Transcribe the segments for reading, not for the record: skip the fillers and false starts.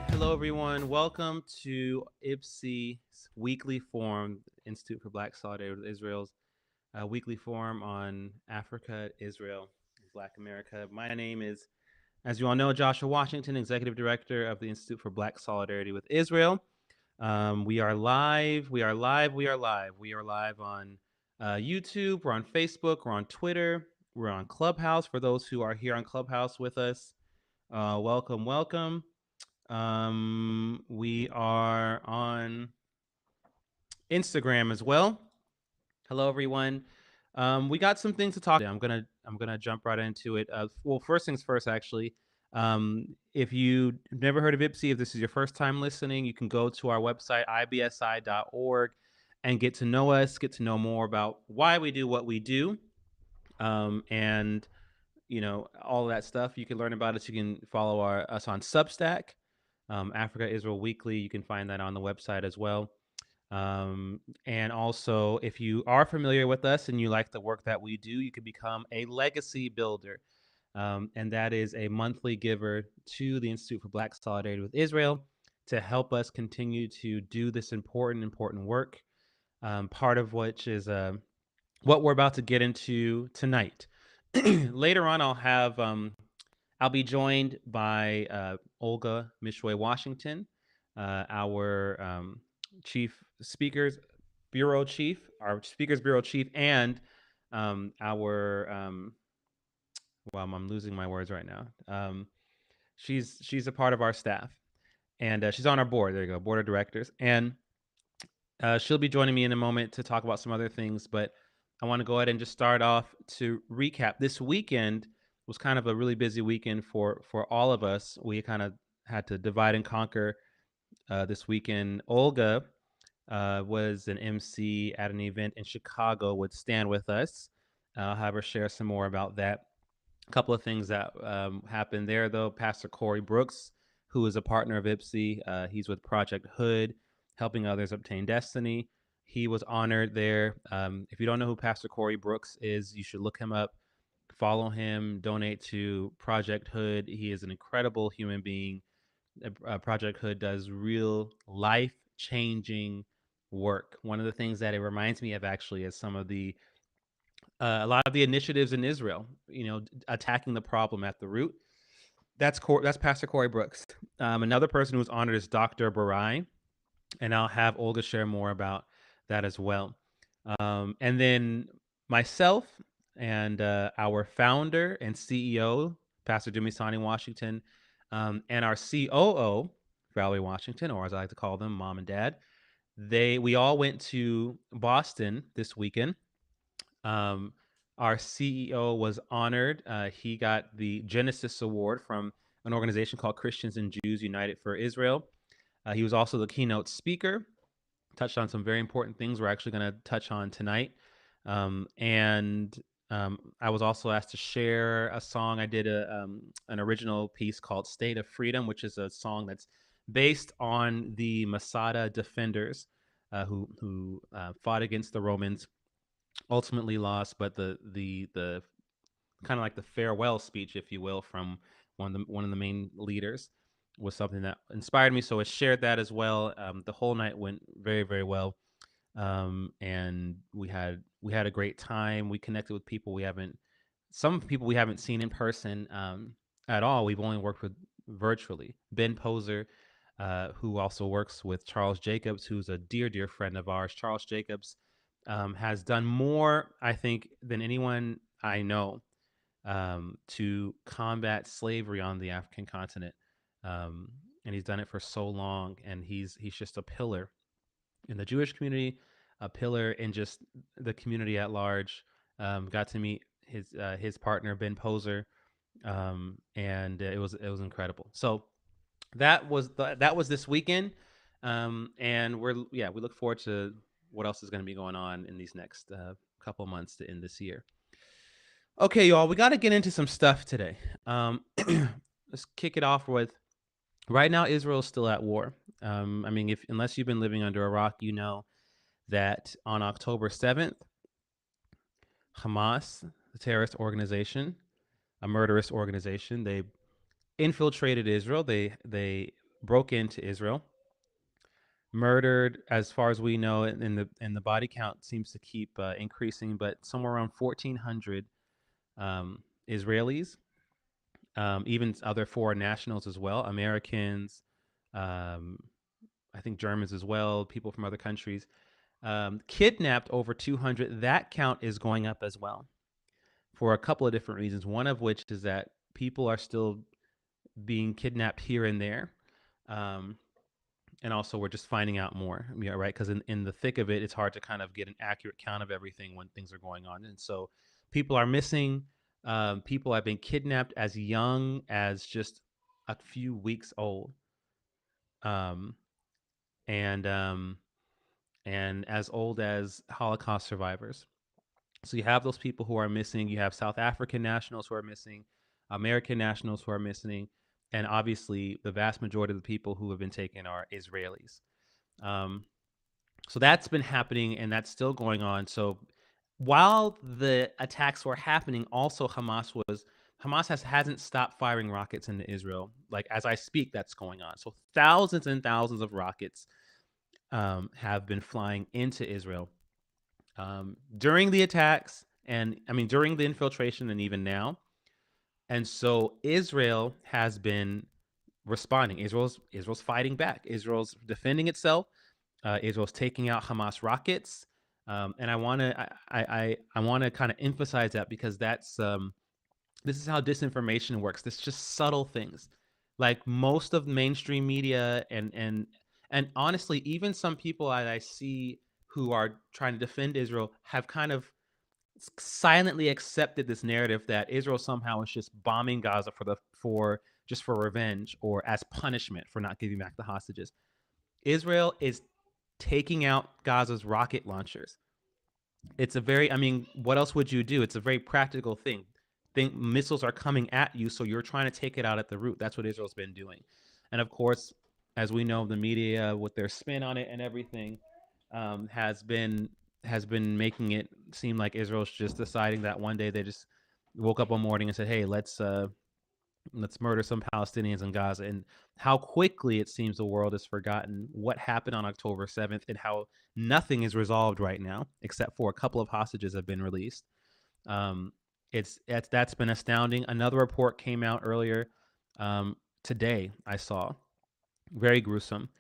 Hello, everyone. Welcome to IPSI's weekly forum, Institute for Black Solidarity with Israel's weekly forum on Africa, Israel, Black America. My name is, as you all know, Joshua Washington, Executive Director of the Institute for Black Solidarity with Israel. We are live. We are live. We are live. We are live on YouTube. We're on Facebook. We're on Twitter. We're on Clubhouse. For those who are here on Clubhouse with us, welcome, welcome. We are on Instagram as well. Hello, everyone. We got some things to talk about. I'm gonna jump right into it. Well, first things first, actually. If you've never heard of IPSI, if this is your first time listening, you can go to our website ibsi.org and get to know us, get to know more about why we do what we do, and all of that stuff. You can learn about us. You can follow us on Substack. Africa Israel Weekly. You can find that on the website as well. And also, if you are familiar with us and you like the work that we do, you can become a legacy builder. And that is a monthly giver to the Institute for Black Solidarity with Israel to help us continue to do this important work. Part of which is what we're about to get into tonight. Later on, I'll be joined by Olga Mishwe Washington, our our speakers bureau chief, and our well, I'm losing my words right now. She's a part of our staff, and she's on our board. There you go, board of directors, and she'll be joining me in a moment to talk about some other things. But I want to go ahead and just start off to recap. This weekend was kind of a really busy weekend for all of us. We kind of had to divide and conquer this weekend. Olga was an MC at an event in Chicago, would stand with us. I'll have her share some more about that. A couple of things that happened there, though. Pastor Corey Brooks, who is a partner of IPSI, he's with Project Hood, helping others obtain destiny. He was honored there. If you don't know who Pastor Corey Brooks is, you should look him up, follow him, donate to Project Hood. He is an incredible human being. Project Hood does real life changing work. One of the things that it reminds me of actually is some of the a lot of the initiatives in Israel, attacking the problem at the root. That's Pastor Corey Brooks. Another person who's honored is Dr. Barai, and I'll have Olga share more about that as well. And then myself and our founder and CEO, Pastor Dumisani Washington, and our COO, Valerie Washington, or as I like to call them, Mom and Dad. We all went to Boston this weekend. Our CEO was honored. He got the Genesis Award from an organization called Christians and Jews United for Israel. He was also the keynote speaker, touched on some very important things we're actually going to touch on tonight. And I was also asked to share a song. I did an original piece called State of Freedom, which is a song that's based on the Masada defenders who fought against the Romans, ultimately lost, but the kind of like the farewell speech, if you will, from one of the main leaders was something that inspired me. So I shared that as well. The whole night went very, very well, and we had a great time. We connected with some people we haven't seen in person at all. We've only worked with virtually. Ben Poser, who also works with Charles Jacobs, who's a dear friend of ours. Charles Jacobs has done more, I think, than anyone I know to combat slavery on the African continent. And he's done it for so long, and he's just a pillar in the Jewish community, a pillar in just the community at large. Got to meet his partner Ben Poser, and it was incredible. So that was this weekend, and we look forward to what else is going to be going on in these next couple months to end this year. Okay, y'all, we got to get into some stuff today. Let's kick it off with, right now Israel is still at war. I mean, unless you've been living under a rock, you know that on October 7th, Hamas, the terrorist organization, a murderous organization, they infiltrated Israel. They broke into Israel, murdered, as far as we know, and the body count seems to keep increasing, but somewhere around 1,400 Israelis, even other foreign nationals as well, Americans, um, I think Germans as well, people from other countries, kidnapped over 200. That count is going up as well for a couple of different reasons. One of which is that people are still being kidnapped here and there. Um, and also, we're just finding out more, right? Because in the thick of it, it's hard to kind of get an accurate count of everything when things are going on. And so people are missing. People have been kidnapped as young as just a few weeks old. Um, and as old as Holocaust survivors. So you have those people who are missing. You have South African nationals who are missing, American nationals who are missing, and obviously the vast majority of the people who have been taken are Israelis. Um, so that's been happening, and that's still going on. So while the attacks were happening, also Hamas hasn't stopped firing rockets into Israel. Like as I speak, that's going on. So thousands and thousands of rockets have been flying into Israel during the attacks, and I mean during the infiltration, and even now. And so Israel has been responding. Israel's fighting back. Israel's defending itself. Israel's taking out Hamas rockets. And I want to kind of emphasize that, because this is how disinformation works. This just subtle things, like most of mainstream media and honestly, even some people that I see who are trying to defend Israel have kind of silently accepted this narrative that Israel somehow is just bombing Gaza for revenge or as punishment for not giving back the hostages. Israel is taking out Gaza's rocket launchers. It's a very, I mean, what else would you do? It's a very practical thing. Missiles are coming at you, so you're trying to take it out at the root. That's what Israel's been doing. And of course, as we know, the media with their spin on it and everything has been making it seem like Israel's just deciding that one day they just woke up one morning and said, "Hey, let's murder some Palestinians in Gaza." And how quickly it seems the world has forgotten what happened on October 7th, and how nothing is resolved right now, except for a couple of hostages have been released. That's been astounding. Another report came out earlier today, I saw, very gruesome,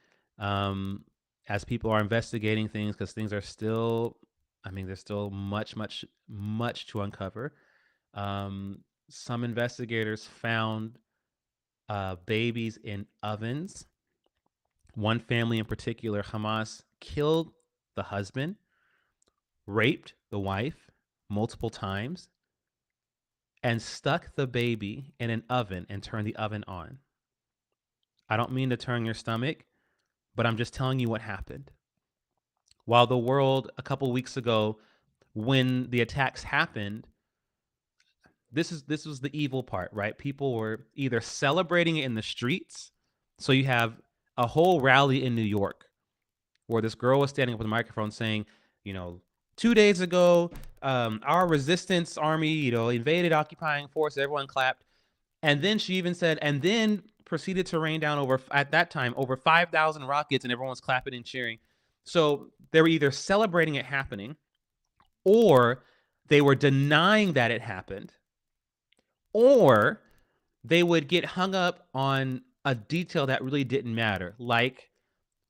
as people are investigating things, because things are still, I mean, there's still much to uncover. Some investigators found babies in ovens. One family in particular, Hamas killed the husband, raped the wife multiple times, and stuck the baby in an oven and turned the oven on. I don't mean to turn your stomach, but I'm just telling you what happened. While the world a couple weeks ago, when the attacks happened, this was the evil part, right? People were either celebrating it in the streets. So you have a whole rally in New York where this girl was standing up with a microphone saying, 2 days ago, our resistance army, invaded occupying forces. Everyone clapped. And then she even said, and then proceeded to rain down at that time, over 5,000 rockets, and everyone's clapping and cheering. So they were either celebrating it happening, or they were denying that it happened, or they would get hung up on a detail that really didn't matter, like,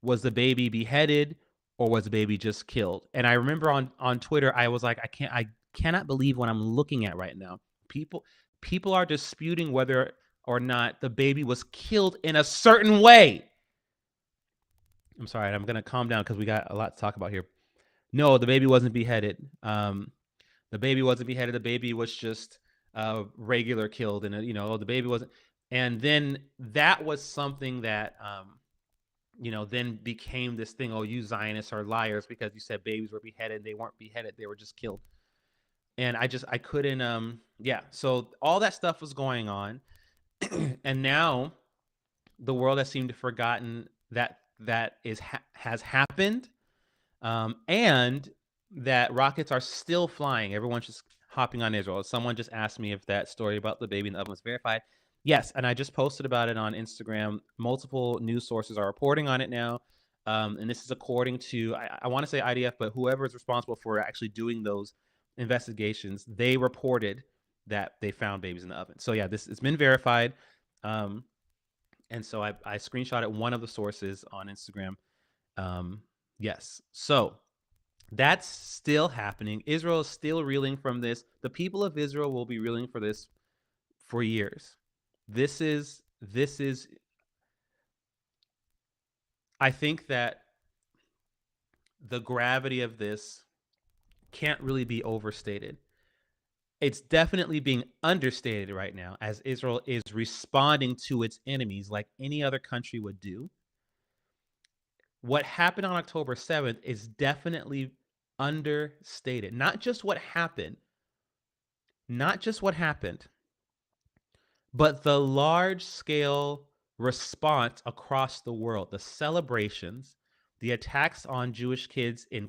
was the baby beheaded or was the baby just killed? And I remember on Twitter, I was like, I cannot believe what I'm looking at right now. People are disputing whether or not the baby was killed in a certain way. I'm sorry, I'm gonna calm down because we got a lot to talk about here. No, the baby wasn't beheaded. The baby wasn't beheaded. The baby was just regular killed, and the baby wasn't. And then that was something that then became this thing. Oh, you Zionists are liars because you said babies were beheaded. They weren't beheaded. They were just killed. And I couldn't. So all that stuff was going on, and now the world has seemed to have forgotten that has happened, and that rockets are still flying. Everyone's just hopping on Israel. Someone just asked me if that story about the baby in the oven was verified. Yes, and I just posted about it on Instagram. Multiple news sources are reporting on it now. And this is according to, I want to say IDF, but whoever is responsible for actually doing those investigations, they reported that they found babies in the oven. So yeah, this it's been verified. Um, and so I screenshotted one of the sources on Instagram. Um, yes. So that's still happening. Israel is still reeling from this. The people of Israel will be reeling for this for years. This is I think that the gravity of this can't really be overstated. It's definitely being understated right now as Israel is responding to its enemies like any other country would do. What happened on October 7th is definitely understated. Not just what happened, but the large scale response across the world, the celebrations, the attacks on Jewish kids in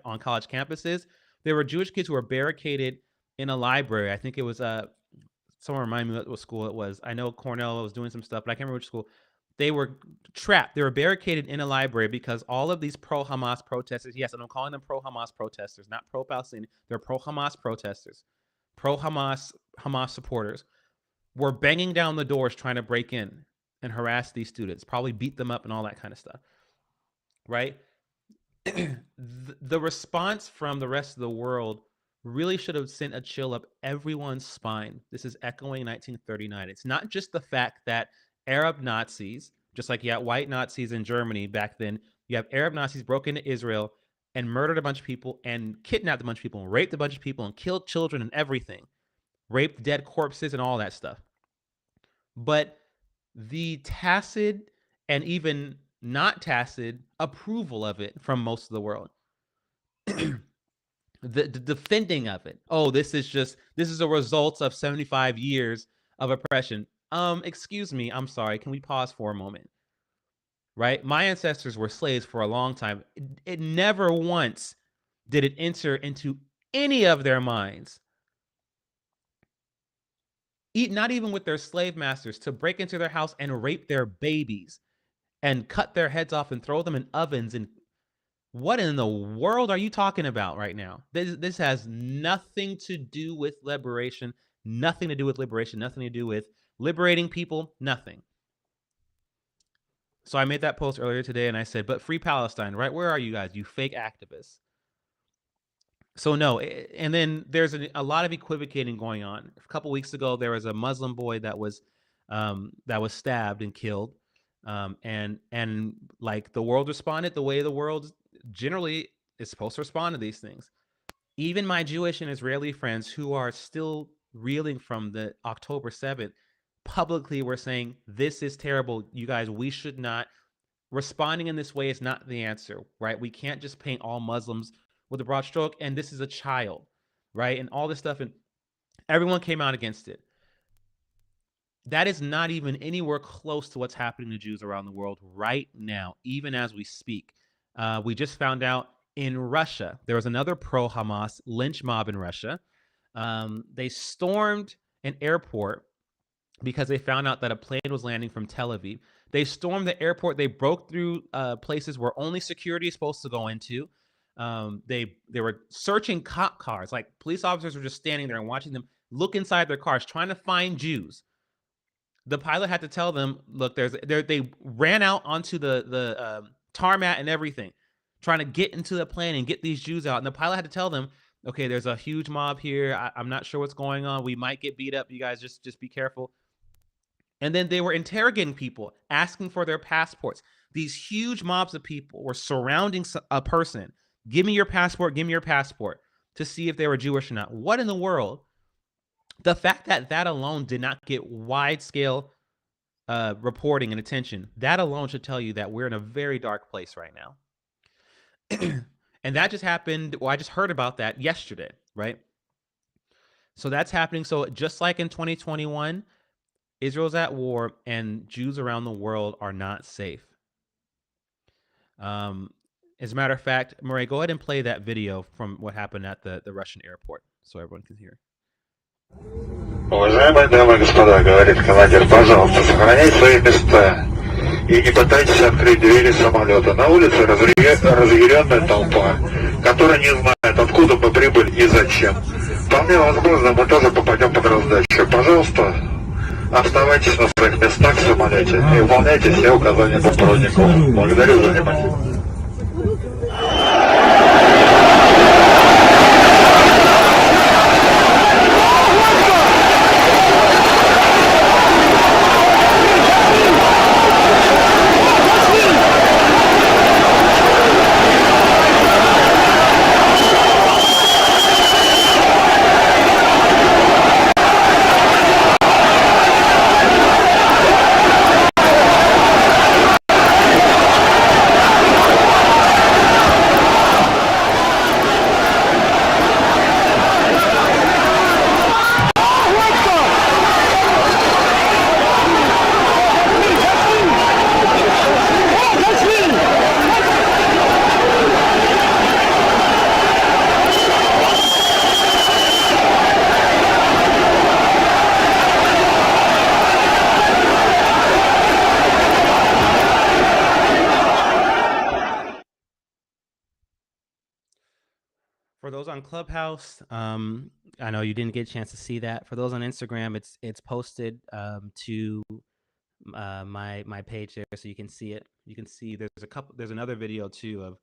on college campuses. There were Jewish kids who were barricaded in a library. I think it was someone remind me what school it was. I know Cornell was doing some stuff, but I can't remember which school. They were trapped. They were barricaded in a library because all of these pro-Hamas protesters, yes, and I'm calling them pro-Hamas protesters, not pro-Palestinian. They're pro-Hamas protesters, pro-Hamas supporters, were banging down the doors trying to break in and harass these students, probably beat them up and all that kind of stuff, right? The response from the rest of the world really should have sent a chill up everyone's spine. This is echoing 1939. It's not just the fact that Arab Nazis, just like you had white Nazis in Germany back then, you have Arab Nazis broke into Israel and murdered a bunch of people and kidnapped a bunch of people and raped a bunch of people and killed children and everything, raped dead corpses and all that stuff. But the tacit and even not tacit approval of it from most of the world. The defending of it. Oh, this is a result of 75 years of oppression. Excuse me, I'm sorry. Can we pause for a moment? Right? My ancestors were slaves for a long time. It never once did it enter into any of their minds, not even with their slave masters, to break into their house and rape their babies and cut their heads off and throw them in ovens. And what in the world are you talking about right now? This has nothing to do with liberation, nothing to do with liberation, nothing to do with liberating people, nothing. So I made that post earlier today and I said, but free Palestine, right? Where are you guys, you fake activists? So no, and then there's a lot of equivocating going on. A couple weeks ago, there was a Muslim boy that was stabbed and killed, and like the world responded the way the world generally is supposed to respond to these things. Even my Jewish and Israeli friends who are still reeling from the October 7th publicly were saying, this is terrible, you guys, we should not, responding in this way is not the answer, right? We can't just paint all Muslims with a broad stroke, and this is a child, right? And all this stuff, and everyone came out against it. That is not even anywhere close to what's happening to Jews around the world right now, even as we speak. We just found out in Russia, there was another pro-Hamas lynch mob in Russia. They stormed an airport because they found out that a plane was landing from Tel Aviv. They stormed the airport. They broke through places where only security is supposed to go into. They were searching cop cars. Like police officers were just standing there and watching them look inside their cars, trying to find Jews. The pilot had to tell them, look, they ran out onto the tarmac and everything, trying to get into the plane and get these Jews out. And the pilot had to tell them, okay, there's a huge mob here. I'm not sure what's going on. We might get beat up. You guys just be careful. And then they were interrogating people, asking for their passports. These huge mobs of people were surrounding a person. Give me your passport. Give me your passport, to see if they were Jewish or not. What in the world? The fact that that alone did not get wide scale reporting and attention, that alone should tell you that we're in a very dark place right now. And that just happened. Well, I just heard about that yesterday, right? So that's happening. So just like in 2021, Israel's at war and Jews around the world are not safe. As a matter of fact, Murray, go ahead and play that video from what happened at the Russian airport so everyone can hear. Уважаемые дамы и господа, говорит командир, пожалуйста, сохраняйте свои места и не пытайтесь открыть двери самолета. На улице разъяренная толпа, которая не знает, откуда мы прибыли и зачем. Вполне возможно, мы тоже попадем под раздачу. Пожалуйста, оставайтесь на своих местах в самолете и выполняйте все указания бортпроводников. Благодарю за внимание. For those on Clubhouse, I know you didn't get a chance to see that. For those on Instagram, it's posted to my page there, so you can see it. You can see there's another video too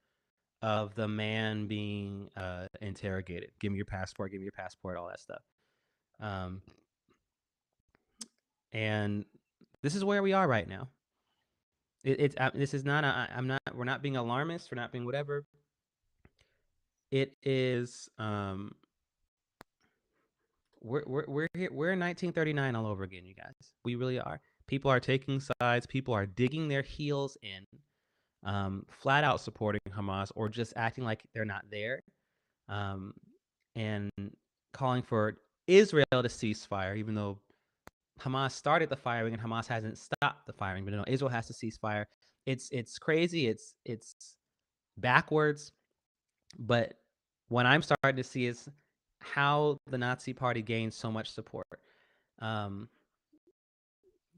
of the man being interrogated. Give me your passport. Give me your passport. All that stuff. Um, and this is where we are right now. This is not. I'm not. We're not being alarmist. We're not being whatever. It is. We're here. We're in 1939 all over again, you guys. We really are. People are taking sides. People are digging their heels in, flat out supporting Hamas or just acting like they're not there, um, and calling for Israel to cease fire, even though Hamas started the firing and Hamas hasn't stopped the firing. But no, Israel has to cease fire. It's crazy. It's backwards. But what I'm starting to see is how the Nazi Party gained so much support.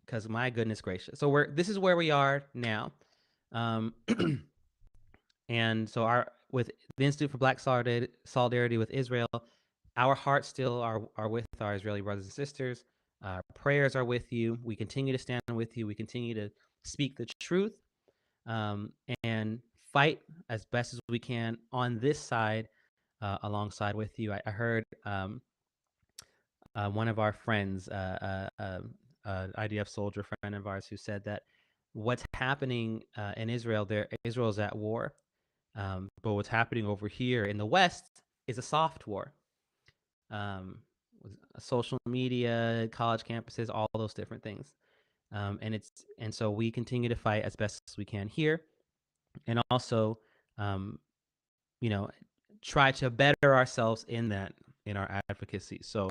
Because my goodness gracious, so this is where we are now, and so our with the Institute for Black Solidarity with Israel, our hearts still are with our Israeli brothers and sisters. Our prayers are with you. We continue to stand with you. We continue to speak the truth, and fight as best as we can on this side, alongside with you. I heard one of our friends, IDF soldier friend of ours, who said that what's happening in Israel, Israel's at war, but what's happening over here in the West is a soft war. Social media, college campuses, all those different things, and so we continue to fight as best as we can here, and also, um, you know, try to better ourselves in our advocacy. So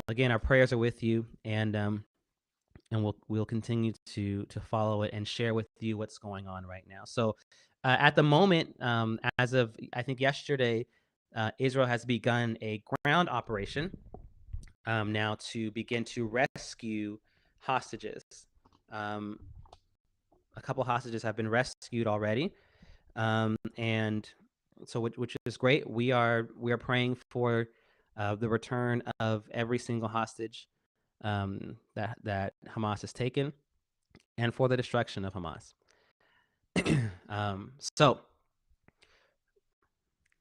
again, our prayers are with you, and we'll continue to follow it and share with you what's going on right now. So at the moment, as of I think yesterday, Israel has begun a ground operation now to begin to rescue hostages. A couple hostages have been rescued already, and so which is great. We are praying for the return of every single hostage that Hamas has taken, and for the destruction of Hamas. um, so,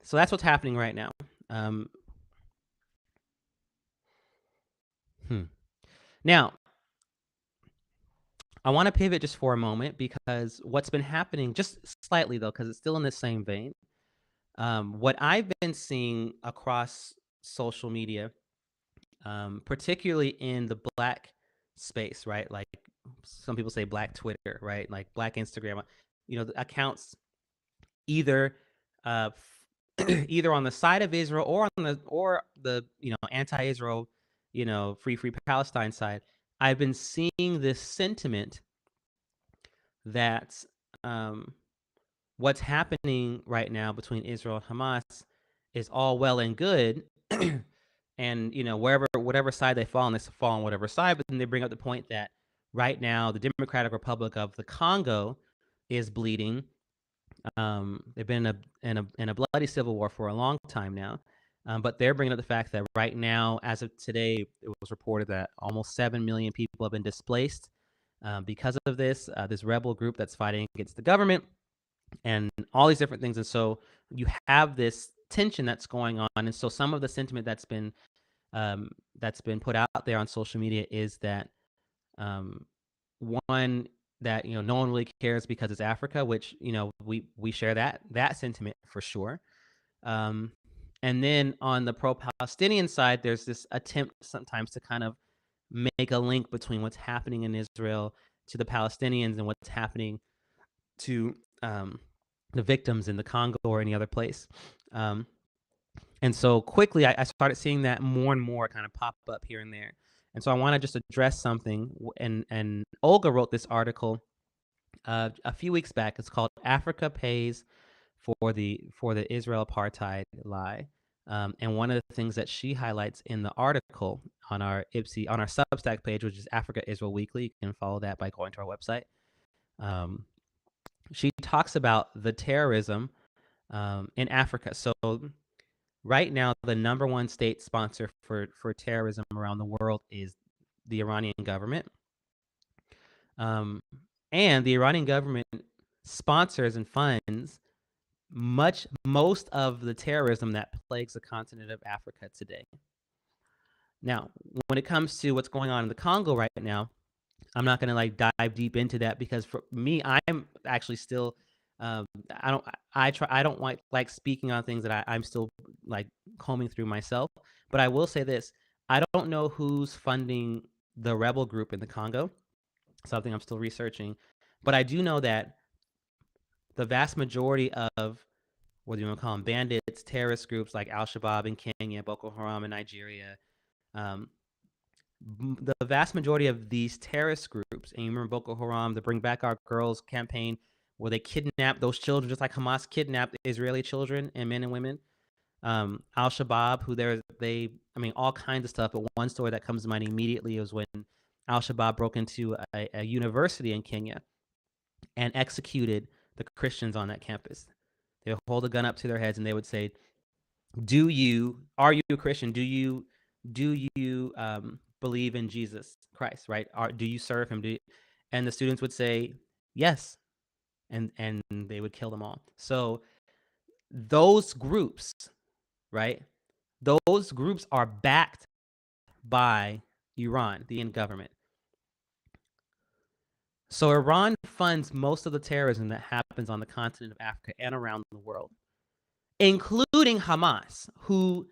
so that's what's happening right now. Now, I want to pivot just for a moment because what's been happening, just slightly though, because it's still in the same vein. What I've been seeing across social media, particularly in the Black space, right? Like some people say Black Twitter, right? Like Black Instagram, the accounts either either on the side of Israel or on the anti-Israel, free Palestine side. I've been seeing this sentiment that what's happening right now between Israel and Hamas is all well and good, and whatever side they fall on, they fall on whatever side. But then they bring up the point that right now the Democratic Republic of the Congo is bleeding. They've been in a bloody civil war for a long time now. But they're bringing up the fact that right now, as of today, it was reported that almost 7 million people have been displaced because of this rebel group that's fighting against the government and all these different things. And so you have this tension that's going on. And so some of the sentiment that's been put out there on social media is that one, that no one really cares because it's Africa, which we share that sentiment for sure. And then on the pro-Palestinian side, there's this attempt sometimes to kind of make a link between what's happening in Israel to the Palestinians and what's happening to the victims in the Congo or any other place. And so quickly, I started seeing that more and more kind of pop up here and there. And so I want to just address something. And Olga wrote this article a few weeks back. It's called "Africa Pays for the Israel Apartheid Lie." And one of the things that she highlights in the article on our Substack page, which is Africa Israel Weekly, you can follow that by going to our website. She talks about the terrorism in Africa. So right now, the number one state sponsor for terrorism around the world is the Iranian government. And the Iranian government sponsors and funds most of the terrorism that plagues the continent of Africa today. Now, when it comes to what's going on in the Congo right now, I'm not going to dive deep into that because for me, I'm actually still I don't like speaking on things that I'm still combing through myself. But I will say this: I don't know who's funding the rebel group in the Congo. Something I'm still researching, but I do know that the vast majority of, what do you want to call them, bandits, terrorist groups like Al-Shabaab in Kenya, Boko Haram in Nigeria, the vast majority of these terrorist groups, and you remember Boko Haram, the Bring Back Our Girls campaign, where they kidnapped those children, just like Hamas kidnapped Israeli children and men and women. Al-Shabaab, all kinds of stuff. But one story that comes to mind immediately was when Al-Shabaab broke into a university in Kenya and executed the Christians on that campus. They would hold a gun up to their heads and they would say, are you a Christian? Do you believe in Jesus Christ, right? Do you serve him? And the students would say, yes. And they would kill them all. So those groups, right? Those groups are backed by Iran, the Indian government. So Iran funds most of the terrorism that happens on the continent of Africa and around the world, including Hamas, who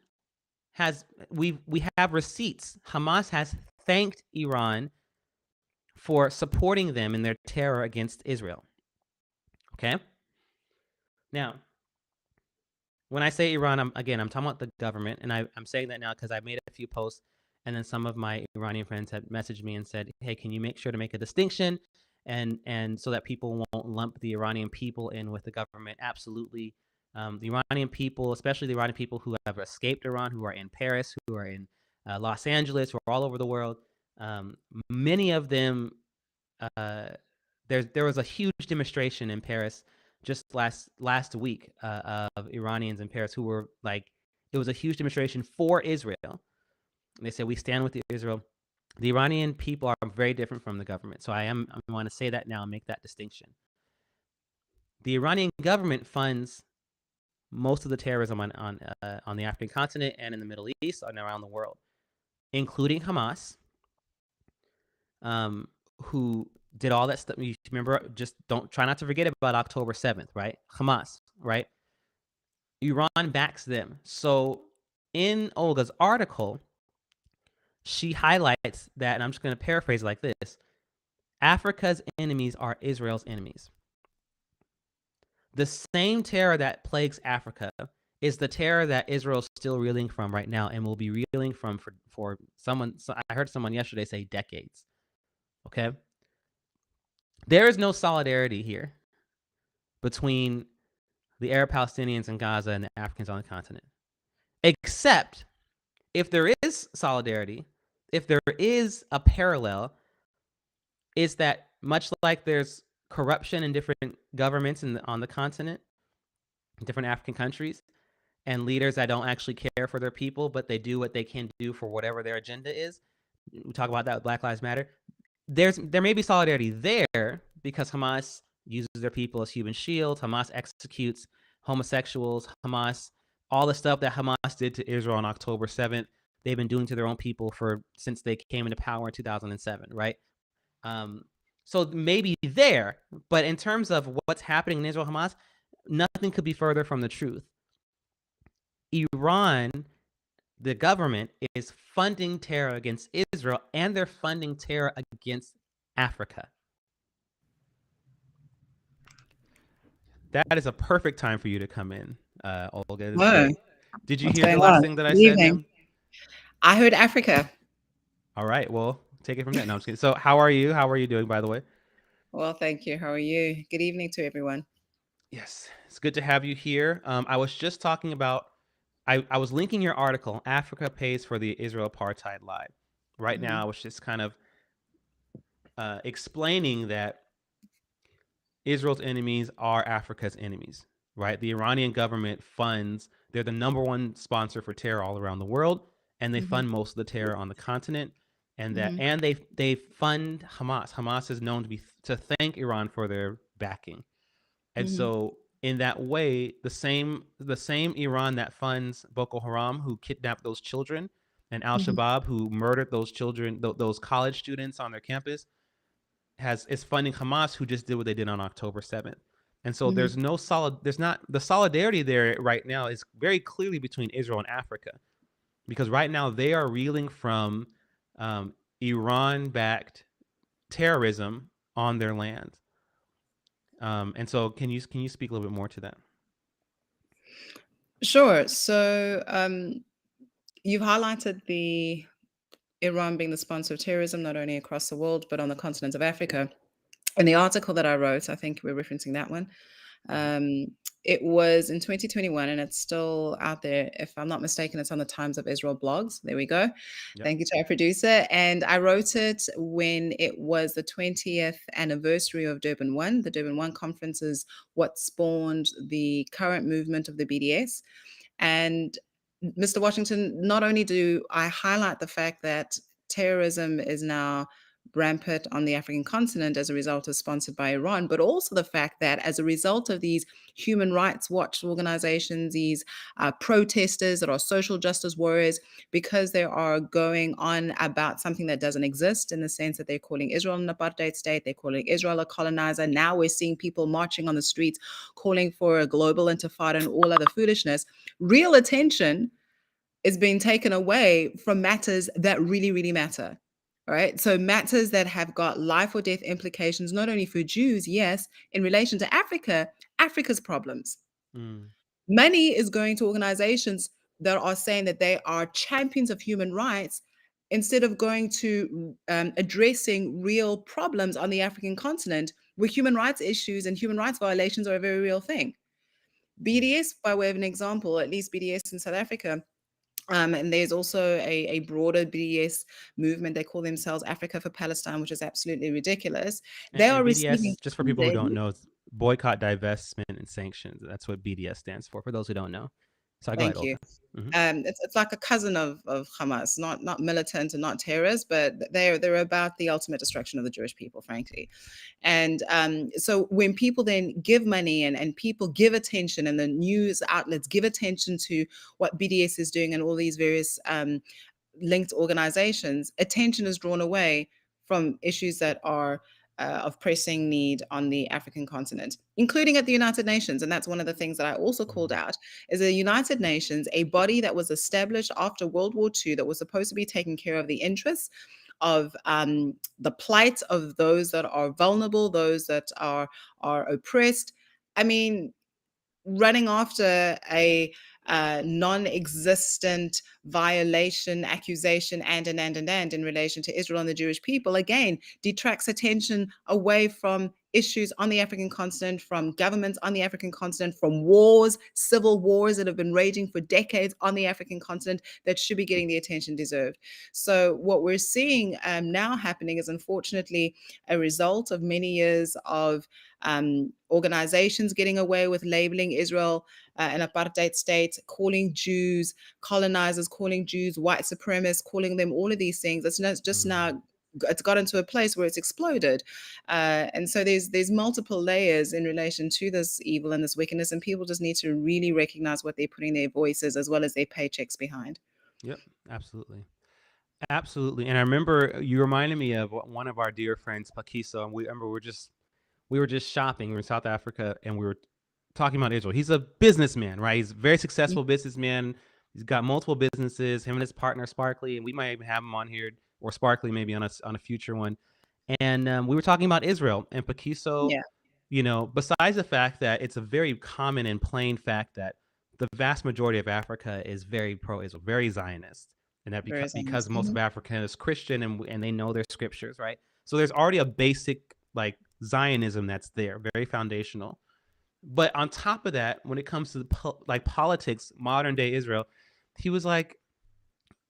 we have receipts. Hamas has thanked Iran for supporting them in their terror against Israel. Okay? Now, when I say Iran, I'm talking about the government, and I'm saying that now because I made a few posts, and then some of my Iranian friends had messaged me and said, hey, can you make sure to make a distinction and so that people won't lump the Iranian people in with the government? Absolutely. The Iranian people, especially the Iranian people who have escaped Iran, who are in Paris, who are in Los Angeles, who are all over the world, many of them, there was a huge demonstration in Paris just last week of Iranians in Paris who were it was a huge demonstration for Israel. And they said, we stand with Israel. The Iranian people are very different from the government. So I want to say that now and make that distinction. The Iranian government funds most of the terrorism on the African continent and in the Middle East and around the world, including Hamas, who did all that stuff. You remember, just try not to forget about October 7th, right? Hamas, right? Iran backs them. So in Olga's article, she highlights that, and I'm just going to paraphrase like this: Africa's enemies are Israel's enemies. The same terror that plagues Africa is the terror that Israel's still reeling from right now and will be reeling from for someone. So I heard someone yesterday say decades. Okay? There is no solidarity here between the Arab Palestinians in Gaza and the Africans on the continent, except if there is solidarity, if there is a parallel, is that much like there's corruption in different governments on the continent, different African countries, and leaders that don't actually care for their people, but they do what they can do for whatever their agenda is. We talk about that with Black Lives Matter. There may be solidarity there because Hamas uses their people as human shields. Hamas executes homosexuals. Hamas, all the stuff that Hamas did to Israel on October 7th, they've been doing to their own people since they came into power in 2007, right? So maybe there, but in terms of what's happening in Israel, Hamas, nothing could be further from the truth. Iran, the government, is funding terror against Israel, and they're funding terror against Africa. That is a perfect time for you to come in, Olga. This is great. Did you hear the last thing that I said, ma'am? I heard Africa. All right. Well, take it from there. No, I'm just kidding. So how are you? How are you doing, by the way? Well, thank you. How are you? Good evening to everyone. Yes, it's good to have you here. I was just talking about, I was linking your article, Africa Pays for the Israel Apartheid Lie. Right now, I was just kind of explaining that Israel's enemies are Africa's enemies, right? The Iranian government funds, they're the number one sponsor for terror all around the world, and they fund most of the terror on the continent. And that, and they fund Hamas. Hamas is known to thank Iran for their backing. And so in that way, the same Iran that funds Boko Haram, who kidnapped those children, and Al-Shabaab, who murdered those children, those college students on their campus, is funding Hamas, who just did what they did on October 7th. And so there's not the solidarity there right now is very clearly between Israel and Africa, because right now they are reeling from Iran-backed terrorism on their land. And so can you speak a little bit more to that? Sure. So you've highlighted the Iran being the sponsor of terrorism, not only across the world, but on the continent of Africa. In the article that I wrote, I think we're referencing that one. It was in 2021, and it's still out there. If I'm not mistaken, it's on the Times of Israel blogs. There we go. Yep. Thank you to our producer. And I wrote it when it was the 20th anniversary of Durban 1. The Durban 1 conference is what spawned the current movement of the BDS. And Mr. Washington, not only do I highlight the fact that terrorism is now rampant on the African continent as a result of sponsored by Iran, but also the fact that as a result of these human rights watch organizations, these protesters that are social justice warriors, because they are going on about something that doesn't exist, in the sense that they're calling Israel an apartheid state, they're calling Israel a colonizer. Now we're seeing people marching on the streets calling for a global intifada and all other foolishness. Real attention is being taken away from matters that really, really matter. Right. So matters that have got life or death implications, not only for Jews, yes, in relation to Africa, Africa's problems. Money is going to organizations that are saying that they are champions of human rights, instead of going to addressing real problems on the African continent, where human rights issues and human rights violations are a very real thing. BDS, by way of an example, at least BDS in South Africa, and there's also a broader BDS movement. They call themselves Africa for Palestine, which is absolutely ridiculous. They are BDS, receiving, just for people who don't know, boycott, divestment, and sanctions. That's what BDS stands for those who don't know. So thank you. It's like a cousin of Hamas, not militant and not terrorist, but they're about the ultimate destruction of the Jewish people, frankly. And so when people then give money and people give attention, and the news outlets give attention to what BDS is doing and all these various linked organizations, attention is drawn away from issues that are of pressing need on the African continent, including at the United Nations. And that's one of the things that I also called out, is the United Nations, a body that was established after World War II, that was supposed to be taking care of the interests of the plight of those that are vulnerable, those that are oppressed. I mean, running after a non-existent violation, accusation, and in relation to Israel and the Jewish people, again, detracts attention away from issues on the African continent, from governments on the African continent, from wars, civil wars that have been raging for decades on the African continent, that should be getting the attention deserved. So what we're seeing now happening is unfortunately a result of many years of organizations getting away with labeling Israel an apartheid state, calling Jews colonizers, calling Jews white supremacists, calling them all of these things. It's just now it's gotten to a place where it's exploded, and so there's multiple layers in relation to this evil and this wickedness, and people just need to really recognize what they're putting their voices as well as their paychecks behind. Yep, absolutely. Absolutely. And I remember you reminded me of one of our dear friends, Pakiso, and we remember we were just shopping. We were in South Africa and we were talking about Israel. He's a businessman, right? He's a very successful businessman. He's got multiple businesses, him and his partner Sparkly, and we might even have him on here, or Sparkly maybe on a future one. And we were talking about Israel and Pakiso, Yeah. you know, besides the fact that it's a very common and plain fact that the vast majority of Africa is very pro-Israel, very Zionist. And that because most of Africa is Christian and they know their scriptures, right? So there's already a basic like Zionism that's there, very foundational. But on top of that, when it comes to like politics, modern day Israel, he was like,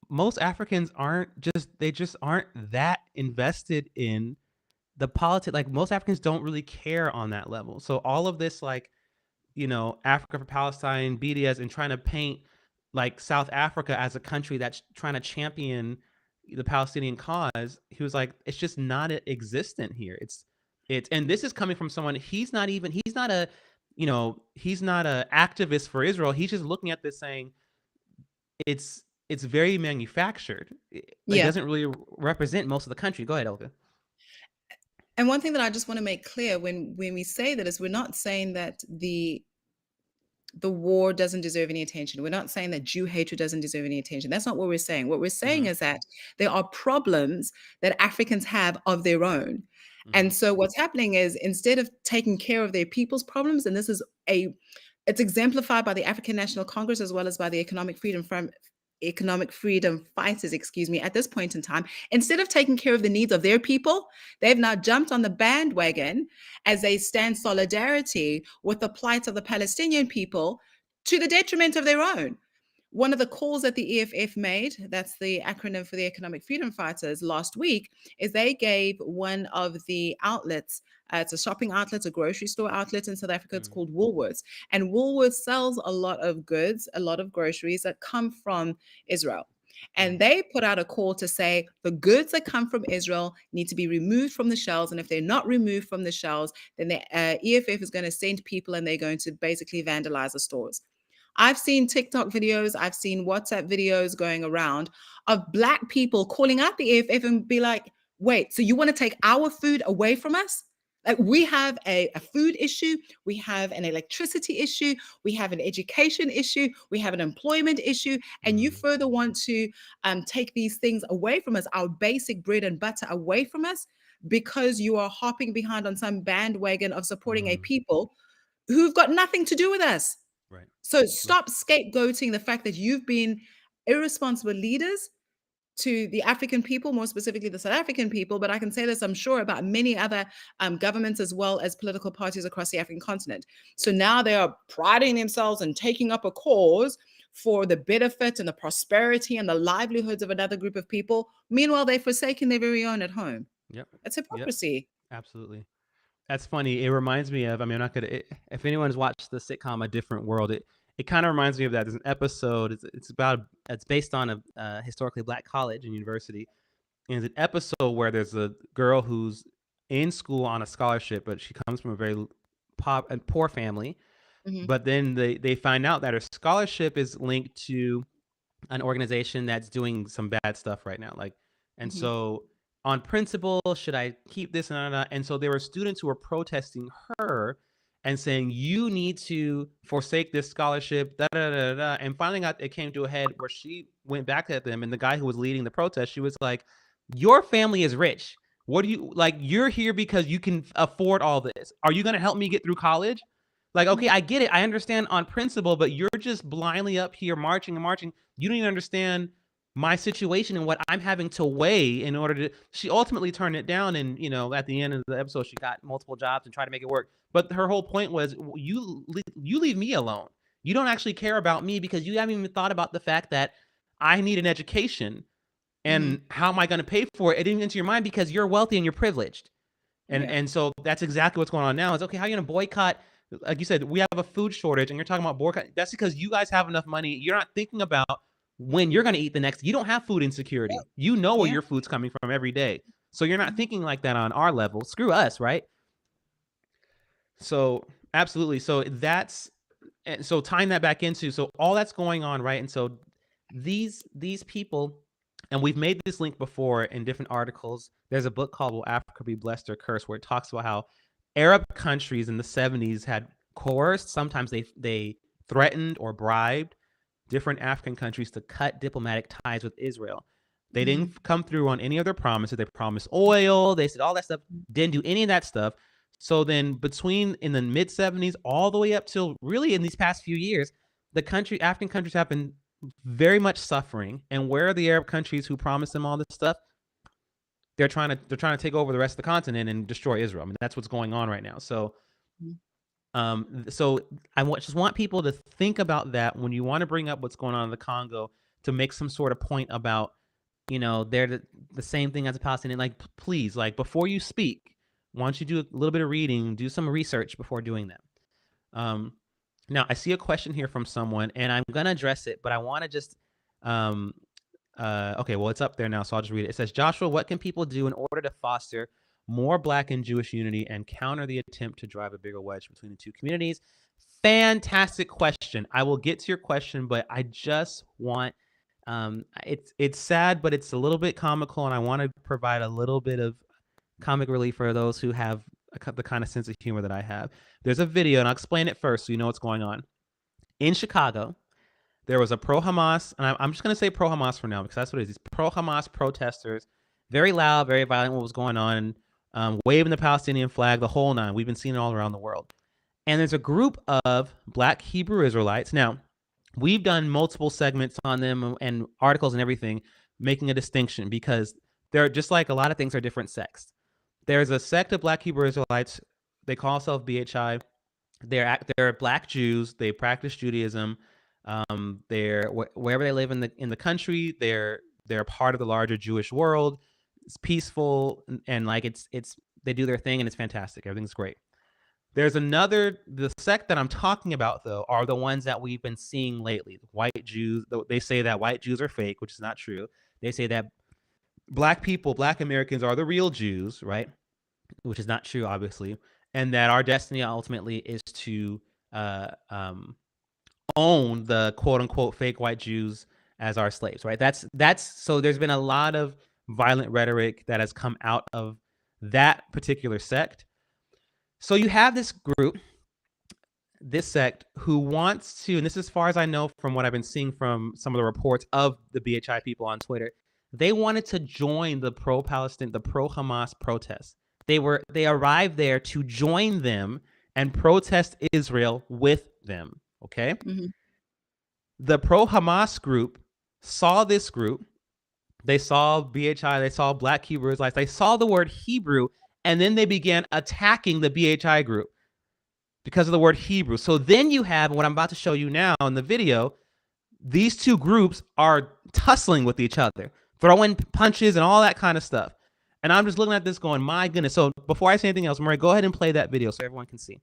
most Africans they just aren't that invested in the politics. Like most Africans don't really care on that level. So all of this, like, you know, Africa for Palestine, BDS, and trying to paint like South Africa as a country that's trying to champion the Palestinian cause, he was like, it's just not existent here. It's, and this is coming from someone, he's not a activist for Israel. He's just looking at this saying, it's very manufactured. It doesn't really represent most of the country. Go ahead, Elka. And one thing that I just want to make clear when we say that is we're not saying that the war doesn't deserve any attention. We're not saying that Jew hatred doesn't deserve any attention. That's not what we're saying. What we're saying is that there are problems that Africans have of their own. And so what's happening is, instead of taking care of their people's problems, and it's exemplified by the African National Congress as well as by the economic freedom fighters, at this point in time, instead of taking care of the needs of their people, they've now jumped on the bandwagon as they stand solidarity with the plight of the Palestinian people to the detriment of their own. One of the calls that the EFF made, that's the acronym for the Economic Freedom Fighters, last week, is they gave one of the outlets, it's a shopping outlet, a grocery store outlet in South Africa, it's called Woolworths. And Woolworths sells a lot of goods, a lot of groceries that come from Israel. And they put out a call to say the goods that come from Israel need to be removed from the shelves. And if they're not removed from the shelves, then the EFF is going to send people and they're going to basically vandalize the stores. I've seen TikTok videos, I've seen WhatsApp videos going around of Black people calling out the EFF and be like, wait, so you want to take our food away from us? Like, we have a food issue, we have an electricity issue, we have an education issue, we have an employment issue, and you further want to take these things away from us, our basic bread and butter away from us, because you are hopping behind on some bandwagon of supporting a people who've got nothing to do with us. Right. So stop scapegoating the fact that you've been irresponsible leaders to the African people, more specifically the South African people, but I can say this, I'm sure, about many other governments as well as political parties across the African continent. So now they are priding themselves and taking up a cause for the benefit and the prosperity and the livelihoods of another group of people. Meanwhile, they've forsaken their very own at home. Yep. It's hypocrisy. Yep. Absolutely. That's funny. It reminds me of, I mean, I'm not going to, if anyone's watched the sitcom A Different World, it kind of reminds me of that. There's an episode, it's based on a historically Black college and university. And it's an episode where there's a girl who's in school on a scholarship, but she comes from a very poor family. But then they find out that her scholarship is linked to an organization that's doing some bad stuff right now. Like, and so on principle, should I keep this? And so there were students who were protesting her and saying, you need to forsake this scholarship, and finally it came to a head where she went back at them, and the guy who was leading the protest, she was like, your family is rich. What do you, like, you're here because you can afford all this. Are you going to help me get through college? Like, okay, I get it. I understand on principle, but you're just blindly up here marching and marching. You don't even understand my situation and what I'm having to weigh in order to. She ultimately turned it down, and at the end of the episode, she got multiple jobs and tried to make it work. But her whole point was, you leave me alone. You don't actually care about me because you haven't even thought about the fact that I need an education, and how am I going to pay for it? It didn't enter your mind because you're wealthy and you're privileged. And so that's exactly what's going on now. It's okay. How are you going to boycott? Like you said, we have a food shortage, and you're talking about boycott. That's because you guys have enough money. You're not thinking about when you're going to eat the next. You don't have food insecurity. You know where your food's coming from every day. So you're not thinking like that on our level. Screw us, right? So absolutely. So so tying that back into, so all that's going on, right? And so these people, and we've made this link before in different articles. There's a book called Will Africa Be Blessed or Cursed, where it talks about how Arab countries in the 70s had coerced, sometimes they threatened or bribed different African countries to cut diplomatic ties with Israel. They didn't come through on any of their promises. They promised oil. They said all that stuff, didn't do any of that stuff. So then in the mid 70s, all the way up till really in these past few years, African countries have been very much suffering. And where are the Arab countries who promised them all this stuff? They're trying to take over the rest of the continent and destroy Israel. I mean, that's what's going on right now. So, so I just want people to think about that when you want to bring up what's going on in the Congo, to make some sort of point about, they're the same thing as a Palestinian. Like, please, like, before you speak, why don't you do a little bit of reading, do some research before doing that. Now, I see a question here from someone, and I'm going to address it, but I want to just, okay, well, it's up there now, so I'll just read it. It says, Joshua, what can people do in order to foster more Black and Jewish unity and counter the attempt to drive a bigger wedge between the two communities? Fantastic question. I will get to your question, but I just want, it's sad, but it's a little bit comical, and I want to provide a little bit of comic relief for those who have the kind of sense of humor that I have. There's a video, and I'll explain it first so you know what's going on. In Chicago, there was a pro-Hamas, and I'm just going to say pro-Hamas for now because that's what it is. These pro-Hamas protesters, very loud, very violent, what was going on, waving the Palestinian flag, the whole nine. We've been seeing it all around the world. And there's a group of Black Hebrew Israelites. Now, we've done multiple segments on them and articles and everything, making a distinction because they're just like a lot of things are different sects. There's a sect of Black Hebrew Israelites. They call themselves BHI. They're Black Jews. They practice Judaism. They're wherever they live in the country. They're a part of the larger Jewish world. It's peaceful and like it's they do their thing and it's fantastic. Everything's great. There's the sect that I'm talking about though are the ones that we've been seeing lately. The white Jews. They say that white Jews are fake, which is not true. They say that Black Americans are the real Jews, right? Which is not true, obviously, and that our destiny ultimately is to own the quote unquote fake white Jews as our slaves, right? That's so there's been a lot of violent rhetoric that has come out of that particular sect. So you have this group, this sect, who wants to, and this is as far as I know from what I've been seeing from some of the reports of the BHI people on Twitter, they wanted to join the pro-Palestine, the pro-Hamas protests. They arrived there to join them and protest Israel with them. Okay. The pro-Hamas group saw this group. They saw BHI. They saw Black Hebrew Israelites. They saw the word Hebrew, and then they began attacking the BHI group because of the word Hebrew. So then you have what I'm about to show you now in the video. These two groups are tussling with each other, throwing punches and all that kind of stuff. And I'm just looking at this going, my goodness. So before I say anything else, Murray, go ahead and play that video so everyone can see.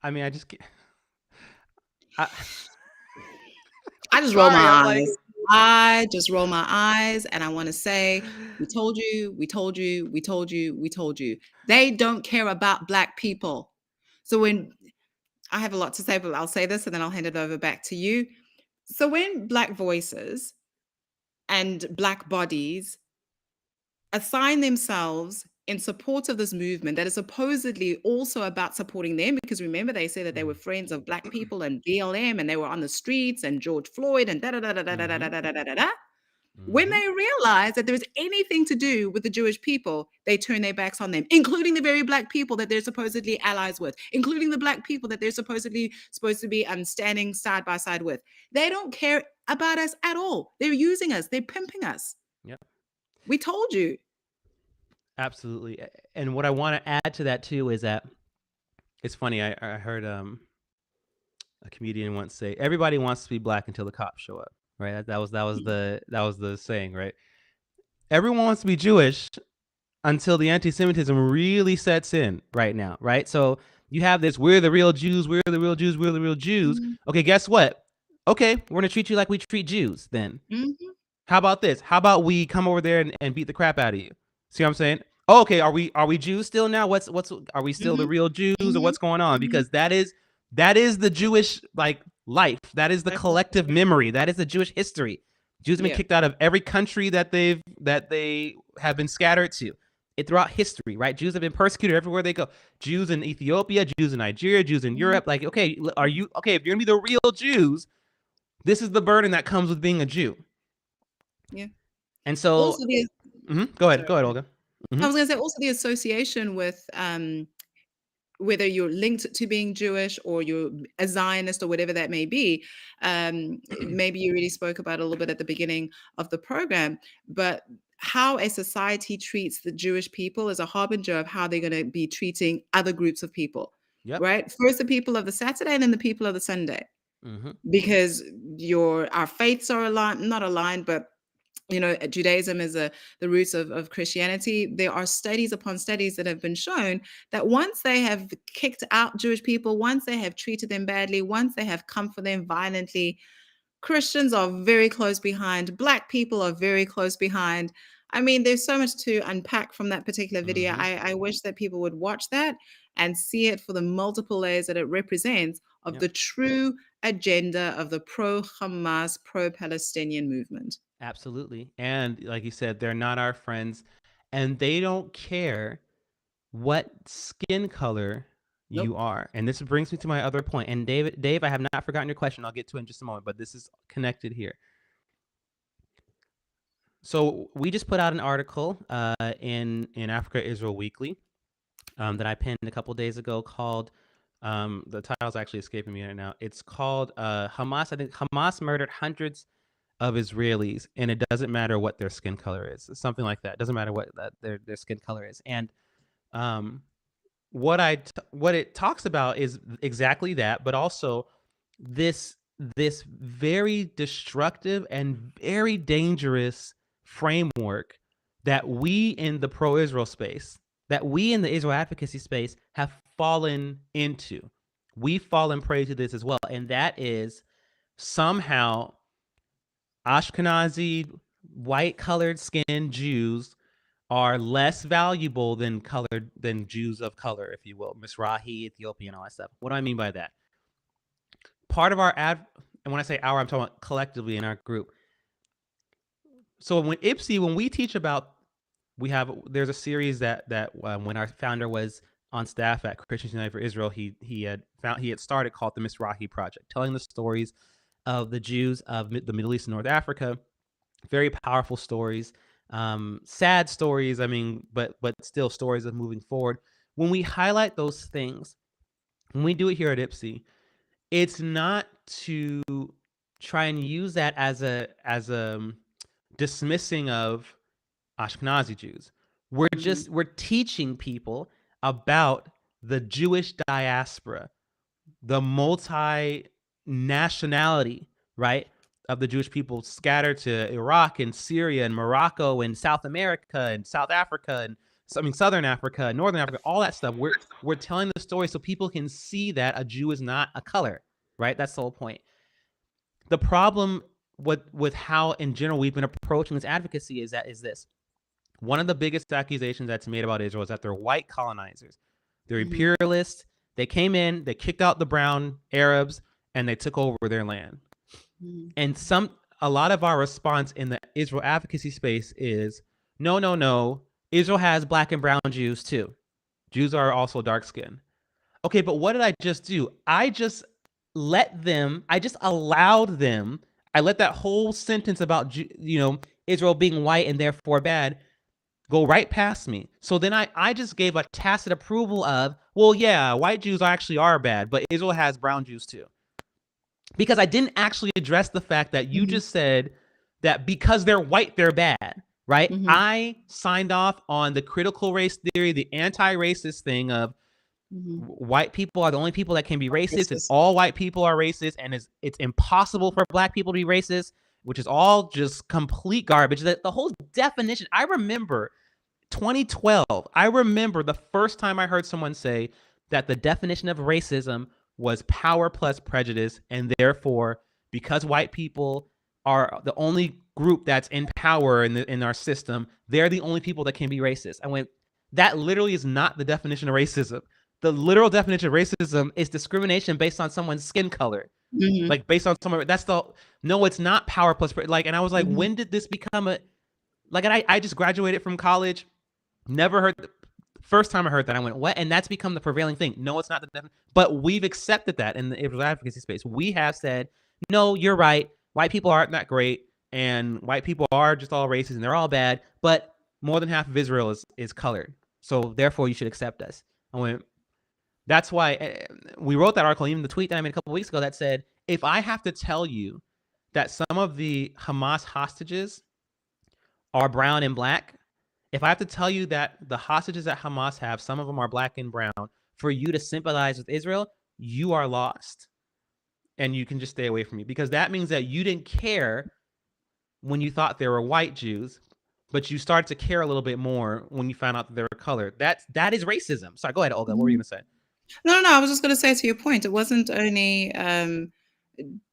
I mean, I just I, I just roll my sorry. I'm like, eyes. I just roll my eyes and I want to say, we told you, we told you, we told you, we told you. They don't care about Black people. So when I have a lot to say, but I'll say this and then I'll hand it over back to you. So when Black voices and Black bodies assign themselves in support of this movement that is supposedly also about supporting them, because remember they say that they were friends of Black people and BLM and they were on the streets and George Floyd and da da da da da da da mm-hmm, da da da da da. When mm-hmm, they realize that there's anything to do with the Jewish people, they turn their backs on them, including the very Black people that they're supposedly allies with, including the Black people that they're supposedly supposed to be standing side by side with. They don't care about us at all. They're using us. They're pimping us. yep, We told you. absolutely. And what I want to add to that too is that it's funny. I heard a comedian once say, "Everybody wants to be Black until the cops show up." Right? That was the saying. Right? Everyone wants to be Jewish until the anti-Semitism really sets in right now, right? So you have this, we're the real Jews, we're the real Jews, we're the real Jews. Mm-hmm. Okay, guess what? Okay, we're gonna treat you like we treat Jews then. Mm-hmm. How about this? How about we come over there and beat the crap out of you? See what I'm saying? Oh, okay, are we Jews still now? What's are we still the Mm-hmm. real Jews or Mm-hmm. what's going on? Mm-hmm. Because that is the Jewish like life. That is the That's it. collective memory. That is the Jewish history. Jews have been Yeah. kicked out of every country that they have been scattered to. Throughout history, right? Jews have been persecuted everywhere they go. Jews in Ethiopia, Jews in Nigeria, Jews in Mm-hmm. Europe. Like, okay, are you okay? If you're gonna be the real Jews, this is the burden that comes with being a Jew. Yeah. And so, Also, the go ahead, sorry. Olga. I was going to say also the association with whether you're linked to being Jewish or you're a Zionist or whatever that may be. Maybe you really spoke about it a little bit at the beginning of the program, but how a society treats the Jewish people is a harbinger of how they're going to be treating other groups of people, Yep. right? First the people of the Saturday and then the people of the Sunday, because our faiths are aligned, not aligned, but Judaism is the roots of Christianity. There are studies upon studies that have been shown that once they have kicked out Jewish people, once they have treated them badly, once they have come for them violently, Christians are very close behind. Black people are very close behind. I mean, there's so much to unpack from that particular video. I wish that people would watch that and see it for the multiple layers that it represents of Yep. the true agenda of the pro-Hamas, pro-Palestinian movement. Absolutely. And like you said, they're not our friends, and they don't care what skin color Nope. you are. And this brings me to my other point. And Dave, I have not forgotten your question. I'll get to it in just a moment, but this is connected here. So we just put out an article in Africa Israel Weekly that I penned a couple days ago called the title's actually escaping me right now. It's called Hamas. I think Hamas murdered hundreds of Israelis, and it doesn't matter what their skin color is. Something like that. It doesn't matter what their skin color is. And what it talks about is exactly that, but also this very destructive and very dangerous framework that we in the pro-Israel space, that we in the Israel advocacy space have fallen into. We've fallen prey to this as well, and that is somehow Ashkenazi white-colored skin Jews are less valuable than Jews of color, if you will, Mizrahi, Ethiopian, all that stuff. What do I mean by that? Part of our and when I say our, I'm talking about collectively in our group. So when we teach about, there's a series that when our founder was on staff at Christians United for Israel, he had started called the Mizrahi Project, telling the stories of the Jews of the Middle East and North Africa. Very powerful stories, sad stories. I mean, but still stories of moving forward. When we highlight those things, when we do it here at IPSI, it's not to try and use that as a dismissing of Ashkenazi Jews. We're teaching people about the Jewish diaspora, the multi-nationality, right, of the Jewish people scattered to Iraq and Syria and Morocco and South America and South Africa and Southern Africa, Northern Africa, all that stuff. We're telling the story so people can see that a Jew is not a color, right? That's the whole point. The problem with how in general we've been approaching this advocacy is this. One of the biggest accusations that's made about Israel is that they're white colonizers. They're imperialists. They came in, they kicked out the brown Arabs, and they took over their land. And a lot of our response in the Israel advocacy space is, no. Israel has black and brown Jews too. Jews are also dark skinned. Okay, but what did I just do? I just allowed them. I let that whole sentence about, Israel being white and therefore bad go right past me. So then I just gave a tacit approval of, well, yeah, white Jews actually are bad, but Israel has brown Jews too. Because I didn't actually address the fact that you just said that because they're white, they're bad, right? I signed off on the critical race theory, the anti-racist thing of white people are the only people that can be racist, and all white people are racist, and it's impossible for black people to be racist, which is all just complete garbage. The whole definition, I remember 2012, I remember the first time I heard someone say that the definition of racism was power plus prejudice, and therefore, because white people are the only group that's in power in our system, they're the only people that can be racist. I went, that literally is not the definition of racism. The literal definition of racism is discrimination based on someone's skin color. Like based on someone, no, it's not power plus, and I was like, when did this become and I just graduated from college, never heard, first time I heard that, I went, what? And that's become the prevailing thing. No, it's not the definition, but we've accepted that in the Israel advocacy space. We have said, no, you're right. White people aren't that great, and white people are just all racist, and they're all bad, but more than half of Israel is colored. So therefore you should accept us. I went, that's why we wrote that article, even the tweet that I made a couple of weeks ago that said, if I have to tell you that some of the Hamas hostages are brown and black, if I have to tell you that the hostages that Hamas have, some of them are black and brown, for you to sympathize with Israel, you are lost. And you can just stay away from me, because that means that you didn't care when you thought they were white Jews, but you started to care a little bit more when you found out that they were colored. That is racism. Sorry, go ahead, Olga. What were you going to say? No. I was just going to say, to your point, it wasn't only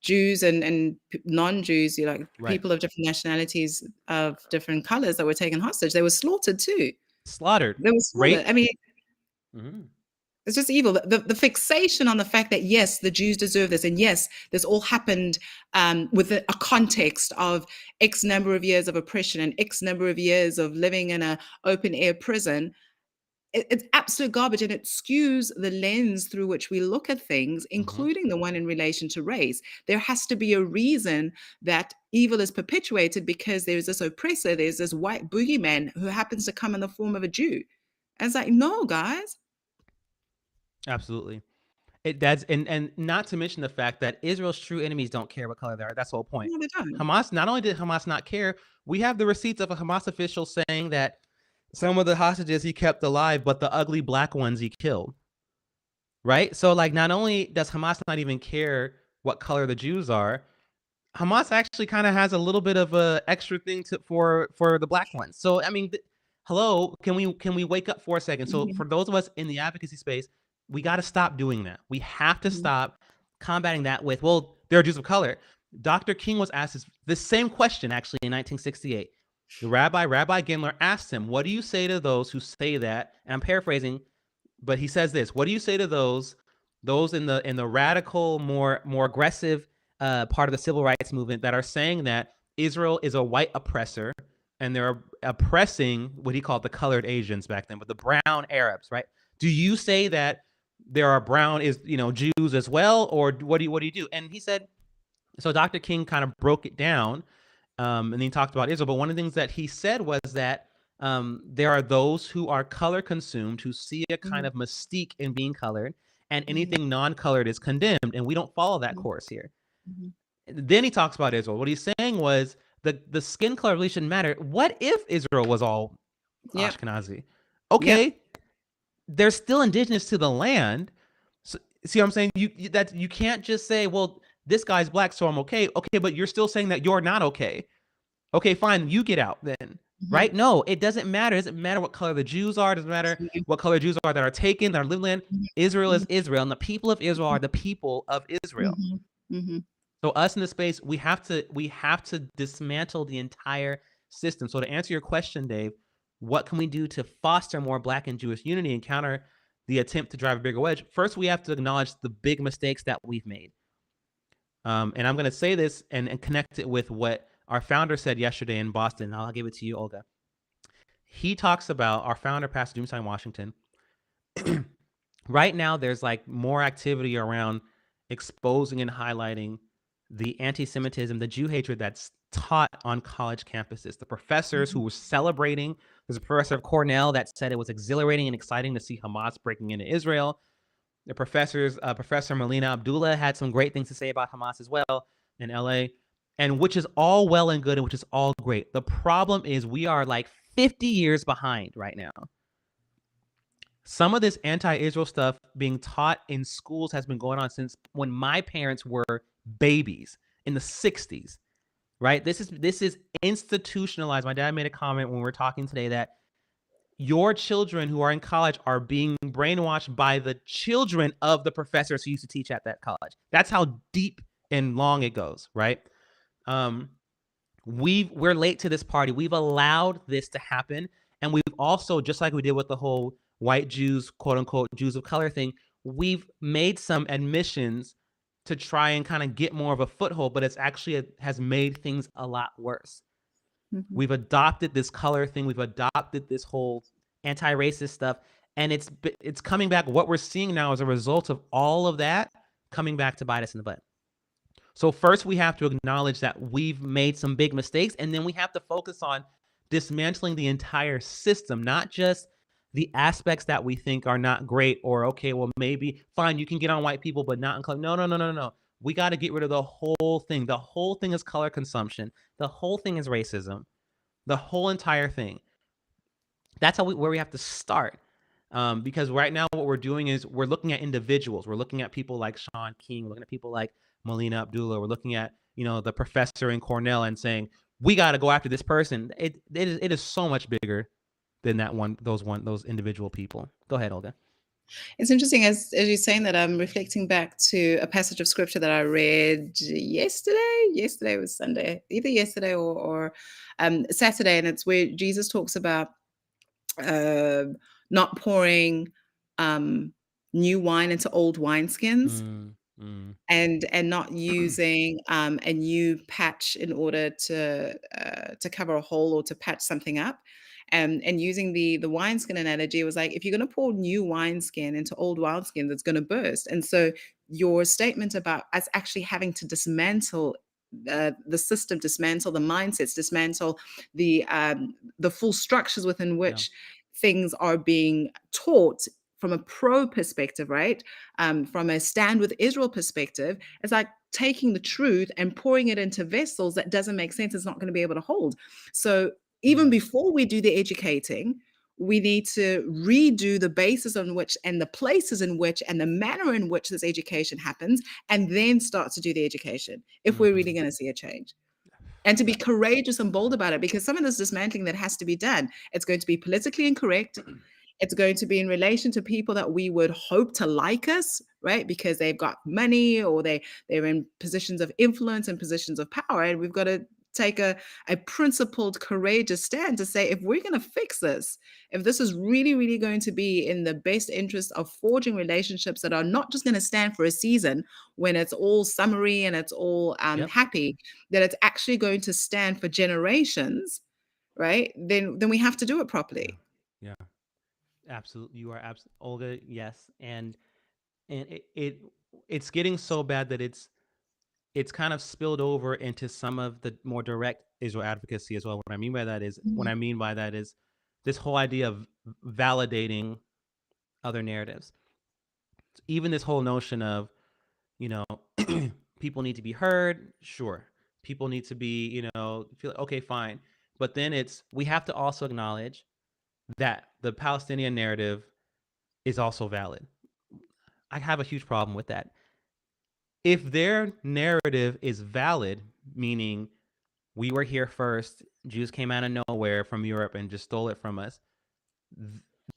Jews and non-Jews, people of different nationalities, of different colors that were taken hostage. They were slaughtered too. Slaughtered. They were slaughtered. Rape. I mean, it's just evil. The fixation on the fact that, yes, the Jews deserve this, and yes, this all happened with a context of X number of years of oppression and X number of years of living in an open air prison. It's absolute garbage, and it skews the lens through which we look at things, including the one in relation to race. There has to be a reason that evil is perpetuated because there's this oppressor, there's this white boogeyman who happens to come in the form of a Jew. And it's like, no, guys. Absolutely. And not to mention the fact that Israel's true enemies don't care what color they are. That's the whole point. No, they don't. Hamas, not only did Hamas not care, we have the receipts of a Hamas official saying that some of the hostages he kept alive, but the ugly black ones he killed. Right? So not only does Hamas not even care what color the Jews are, Hamas actually kind of has a little bit of a extra thing for the black ones. So I mean, hello, can we wake up for a second? So for those of us in the advocacy space, we got to stop doing that. We have to stop combating that with, well, they're Jews of color. Dr. King was asked this same question actually in 1968. The Rabbi Gimler asked him, what do you say to those who say that? And I'm paraphrasing, but he says this: what do you say to those in the radical, more aggressive part of the civil rights movement that are saying that Israel is a white oppressor and they're oppressing what he called the colored Asians back then, but the brown Arabs, right? Do you say that there are brown Jews as well, or what do you do? And he said, so Dr. King kind of broke it down. And then he talked about Israel, but one of the things that he said was that there are those who are color consumed, who see a kind of mystique in being colored, and anything non-colored is condemned, and we don't follow that course here. Then he talks about Israel. What he's saying was the skin color really shouldn't matter. What if Israel was all Ashkenazi? Okay, they're still indigenous to the land. So, see what I'm saying? You can't just say, well, this guy's black, so I'm okay. Okay, but you're still saying that you're not okay. Okay, fine, you get out then. Mhm. right? No, it doesn't matter. It doesn't matter what color the Jews are. It doesn't matter Mhm. what color Jews are that are taken, that are living in. Israel Mhm. is Israel, and the people of Israel are the people of Israel. Mhm. Mhm. So us in the space, we have to dismantle the entire system. So to answer your question, Dave, what can we do to foster more Black and Jewish unity and counter the attempt to drive a bigger wedge? First, we have to acknowledge the big mistakes that we've made. And I'm going to say this and connect it with what our founder said yesterday in Boston. I'll give it to you, Olga. He talks about our founder, Pastor Doomstein Washington. Right now, there's like more activity around exposing and highlighting the anti-Semitism, the Jew hatred that's taught on college campuses. The professors who Mhm. were celebrating, there's a professor of Cornell that said it was exhilarating and exciting to see Hamas breaking into Israel. The professors, Professor Melina Abdullah had some great things to say about Hamas as well in LA, and which is all well and good and which is all great. The problem is we are like 50 years behind right now. Some of this anti-Israel stuff being taught in schools has been going on since when my parents were babies in the 60s, right? This is institutionalized. My dad made a comment when we were talking today that your children who are in college are being brainwashed by the children of the professors who used to teach at that college. That's how deep and long it goes, right? Um, we're late to this party. We've allowed this to happen, and we've also, just like we did with the whole white Jews, quote unquote, Jews of color thing, we've made some admissions to try and kind of get more of a foothold, but it's actually has made things a lot worse. Mhm. We've adopted this color thing. We've adopted this whole anti-racist stuff, and it's coming back. What we're seeing now as a result of all of that coming back to bite us in the butt. So first, we have to acknowledge that we've made some big mistakes, and then we have to focus on dismantling the entire system, not just the aspects that we think are not great or okay, well maybe fine, you can get on white people, but not in color. No, no, no, no, no. We got to get rid of the whole thing. The whole thing is color consumption. The whole thing is racism. The whole entire thing. That's where we have to start. Because right now what we're doing is we're looking at individuals. We're looking at people like Sean King. We're looking at people like Melina Abdullah. We're looking at the professor in Cornell and saying we got to go after this person. It is so much bigger than those individual people. Go ahead, Olga. It's interesting as you're saying that. I'm reflecting back to a passage of scripture that I read yesterday. Yesterday was Sunday, either yesterday or Saturday, and it's where Jesus talks about uh, not pouring um, new wine into old wineskins, Mm, mm, and not using a new patch in order to cover a hole or to patch something up. And using the wineskin analogy, it was like, if you're going to pour new wineskin into old wineskin, that's going to burst. And so your statement about us actually having to dismantle the system, dismantle the mindsets, dismantle the full structures within yeah. which things are being taught from a pro perspective, right? From a stand with Israel perspective, it's like taking the truth and pouring it into vessels that doesn't make sense. It's not going to be able to hold. So even Mm, before we do the educating, we need to redo the basis on which and the places in which and the manner in which this education happens, and then start to do the education if we're really mm, going to see a change. And to be courageous and bold about it, because some of this dismantling that has to be done, it's going to be politically incorrect. It's going to be in relation to people that we would hope to like us, right? Because they've got money or they're in positions of influence and positions of power. And we've got to take a principled, courageous stand to say, if we're going to fix this, if this is really, really going to be in the best interest of forging relationships that are not just going to stand for a season when it's all summery and it's all yep. happy, that it's actually going to stand for generations, right? Then we have to do it Yeah. properly. Yeah. Absolutely. You are absolutely Olga. Yes. And it's getting so bad that it's kind of spilled over into some of the more direct Israel advocacy as well. What I mean by that is this whole idea of validating other narratives. Even this whole notion of, you know, people need to be heard, sure. People need to be, feel okay, fine. But then we have to also acknowledge that the Palestinian narrative is also valid. I have a huge problem with that. If their narrative is valid, meaning we were here first. Jews came out of nowhere from Europe and just stole it from us.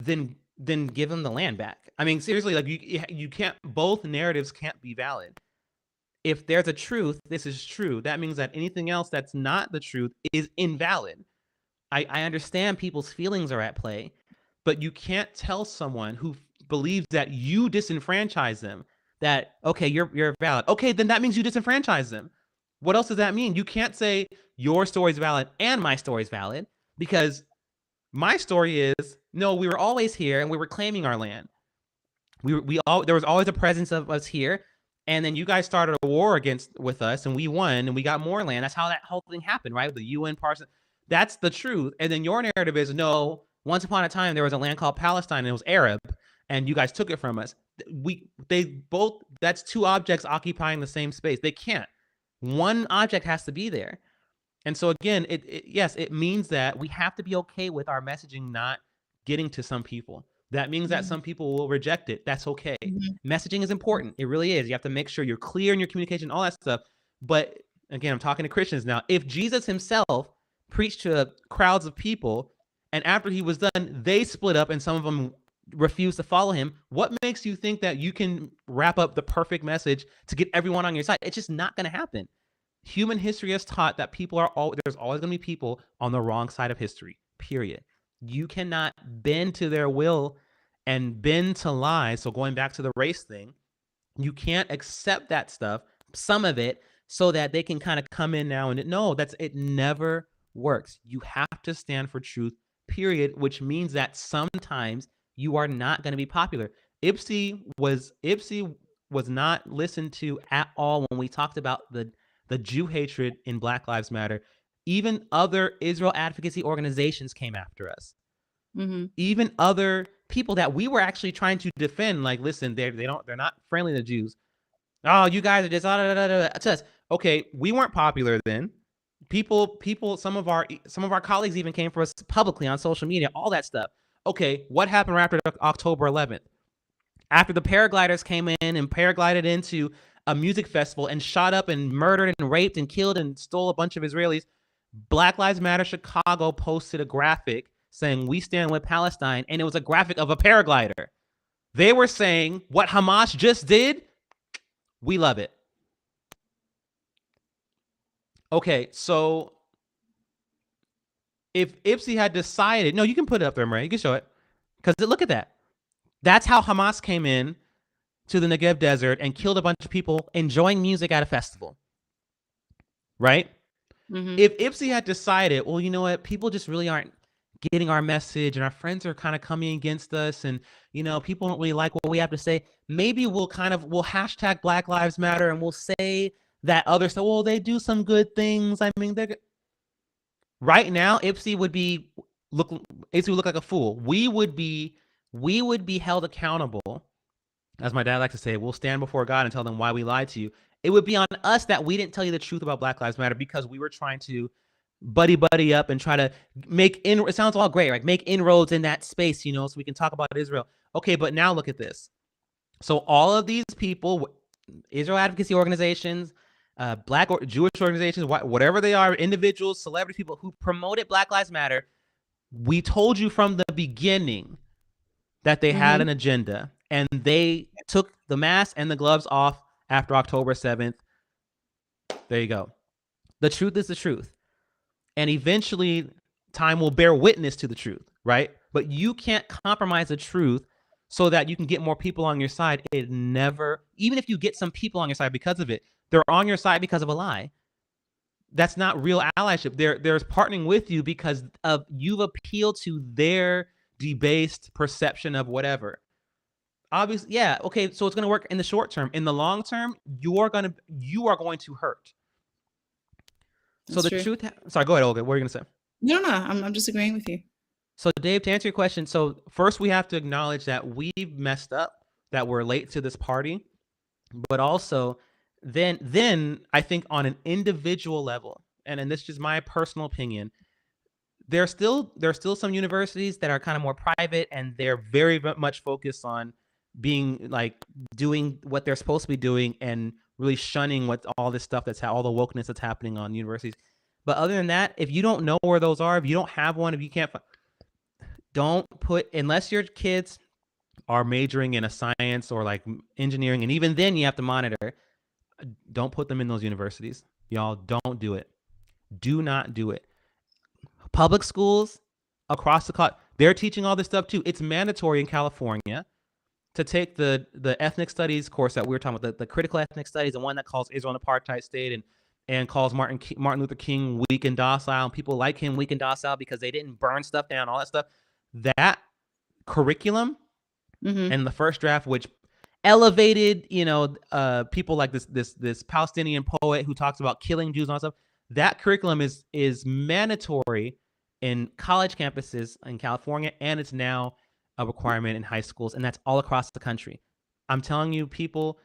Then give them the land back. I mean, seriously, like you can't. Both narratives can't be valid. If there's a truth, this is true. That means that anything else that's not the truth is invalid. I understand people's feelings are at play, but you can't tell someone who believes that you disenfranchise them that, okay, you're valid. Okay, then that means you disenfranchise them. What else does that mean? You can't say your story is valid and my story is valid, because my story is, no, we were always here and we were claiming our land. There was always a presence of us here, and then you guys started a war with us, and we won, and we got more land. That's how that whole thing happened, right? The UN parts. That's the truth. And then your narrative is, no, once upon a time there was a land called Palestine, and it was Arab, and you guys took it from us. That's two objects occupying the same space. They can't. One object has to be there. And so again, yes, it means that we have to be okay with our messaging not getting to some people. That means that some people will reject it. That's okay. Messaging is important. It really is. You have to make sure you're clear in your communication, all that stuff. But again, I'm talking to Christians now. If Jesus himself preached to crowds of people, and after he was done, they split up and some of them refused to follow him, what makes you think that you can wrap up the perfect message to get everyone on your side? It's just not going to happen. Human history has taught that there's always going to be people on the wrong side of history, period. You cannot bend to their will and bend to lies. So going back to the race thing, you can't accept that stuff, some of it, so that they can kind of come in now and it never works. You have to stand for truth, period, which means that sometimes you are not going to be popular. Ipsy was not listened to at all when we talked about the Jew hatred in Black Lives Matter. Even other Israel advocacy organizations came after us. Even other people that we were actually trying to defend, like, listen, they're not friendly to Jews. Oh, you guys are just to us. Okay, we weren't popular then. People, some of our colleagues even came for us publicly on social media, all that stuff. Okay, what happened after October 11th? After the paragliders came in and paraglided into a music festival and shot up and murdered and raped and killed and stole a bunch of Israelis, Black Lives Matter Chicago posted a graphic saying, "We stand with Palestine," and it was a graphic of a paraglider. They were saying, what Hamas just did, we love it. Okay, so if Ipsy had decided, no, you can put it up there, Murray, you can show it, because look at that. That's how Hamas came in to the Negev desert and killed a bunch of people enjoying music at a festival, right? If Ipsy had decided, well, you know what, people just really aren't getting our message and our friends are kind of coming against us, and people don't really like what we have to say, maybe we'll hashtag Black Lives Matter and we'll say that other stuff. Well, they do some good things. I mean, right now Ipsy would look like a fool. We would be held accountable. As my dad likes to say, we'll stand before God and tell them why we lied to you. It would be on us that we didn't tell you the truth about Black Lives Matter because we were trying to buddy up and try to it sounds all great, right? Make inroads in that space, so we can talk about Israel. Okay, but now look at this. So all of these people, Israel advocacy organizations, Black or Jewish organizations, whatever they are, individuals, celebrity people who promoted Black Lives Matter, we told you from the beginning that they had an agenda, and they took the mask and the gloves off after October 7th. There you go. The truth is the truth. And eventually time will bear witness to the truth, right? But you can't compromise the truth so that you can get more people on your side. Even if you get some people on your side because of it, they're on your side because of a lie. That's not real allyship. They're partnering with you because of you've appealed to their debased perception of whatever. Obviously, yeah, okay, so it's going to work in the short term. In the long term, you are going to hurt. So the truth. Sorry, go ahead, Olga. What are you going to say? No, I'm just agreeing with you. So Dave, to answer your question, so first we have to acknowledge that we've messed up, that we're late to this party, but also then I think on an individual level, and this is just my personal opinion, there's still some universities that are kind of more private and they're very much focused on being like doing what they're supposed to be doing and really shunning what all this stuff all the wokeness that's happening on universities. But other than that, if you don't know where those are, if you don't have one, if you can't, don't put, unless your kids are majoring in a science or like engineering, and even then you have to monitor, don't put them in those universities. Y'all, don't do it. Do not do it. Public schools across the country, they're teaching all this stuff too. It's mandatory in California to take the ethnic studies course that we were talking about, the critical ethnic studies, the one that calls Israel an apartheid state, and calls Martin Luther King weak and docile, and people like him weak and docile because they didn't burn stuff down, all that stuff. That curriculum and the first draft, which elevated, people like this Palestinian poet who talks about killing Jews and all that stuff. That curriculum is mandatory in college campuses in California, and it's now a requirement in high schools, and that's all across the country. I'm telling you, people,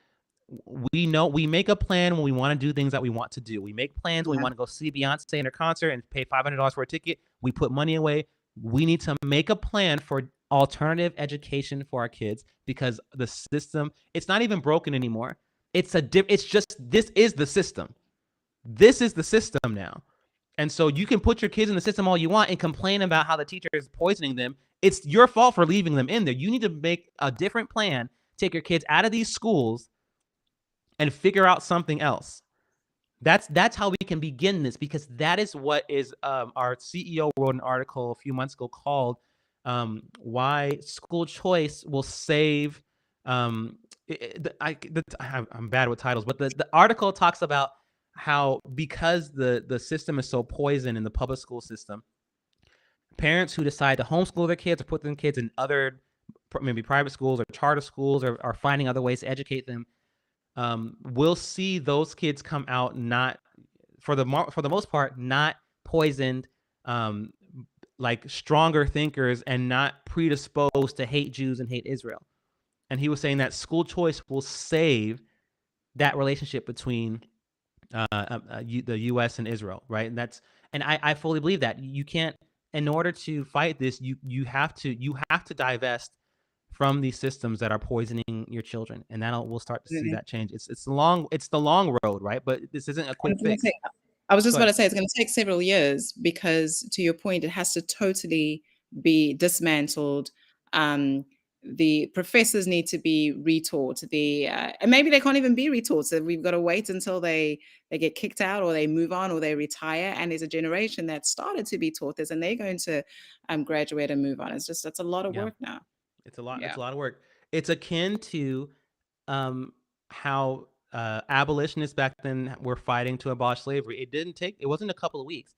we make a plan when we want to do things that we want to do. We make plans when we want to go see Beyonce in her concert and pay $500 for a ticket. We put money away. We need to make a plan for alternative education for our kids, because the system, it's not even broken anymore. It's just, this is the system. This is the system now. And so you can put your kids in the system all you want and complain about how the teacher is poisoning them. It's your fault for leaving them in there. You need to make a different plan, take your kids out of these schools and figure out something else. That's how we can begin this, because that is what is, our CEO wrote an article a few months ago called why school choice will save. I'm bad with titles, but the article talks about how, because the system is so poisoned in the public school system, parents who decide to homeschool their kids or put their kids in other, maybe private schools or charter schools, or are finding other ways to educate them, will see those kids come out not, for the most part, not poisoned, like stronger thinkers, and not predisposed to hate Jews and hate Israel. And he was saying that school choice will save that relationship between the U.S. and Israel, right? And I fully believe that. You can't, in order to fight this, you have to divest from these systems that are poisoning your children, and we'll start to see that change. It's the long road, right? But this isn't a quick fix. I was just going to say it's going to take several years, because, to your point, it has to totally be dismantled. The professors need to be retaught. And maybe they can't even be retaught. So we've got to wait until they get kicked out, or they move on, or they retire. And there's a generation that started to be taught this, and they're going to graduate and move on. That's a lot of work now. It's a lot. Yeah. It's a lot of work. It's akin to how abolitionists back then were fighting to abolish slavery. It wasn't a couple of weeks.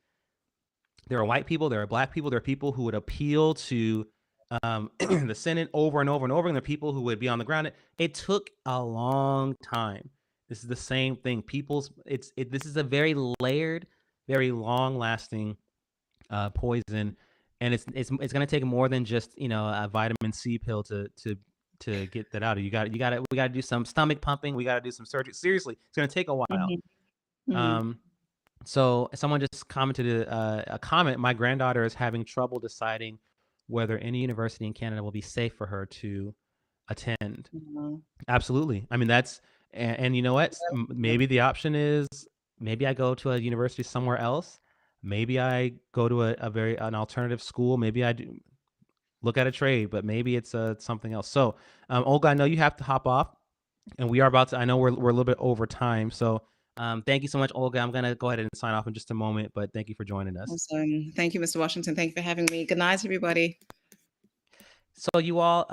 There are white people, there are black people, there are people who would appeal to the Senate over and over and over, and there are people who would be on the ground. It took a long time. This is the same thing. This is a very layered, very long-lasting poison, and it's going to take more than just a vitamin C pill to get that out. We got to do some stomach pumping. We got to do some surgery. Seriously, it's going to take a while. Mm-hmm. So someone just commented a comment. My granddaughter is having trouble deciding whether any university in Canada will be safe for her to attend. Mm-hmm. Absolutely. I mean, and you know what? Maybe the option is, maybe I go to a university somewhere else. Maybe I go to an alternative school. Maybe I do look at a trade, but maybe it's something else. So, Olga, I know you have to hop off, and we are about to. I know we're a little bit over time, so thank you so much, Olga. I'm gonna go ahead and sign off in just a moment, but thank you for joining us. Awesome. Thank you, Mr. Washington. Thank you for having me. Good night, everybody. So, you all,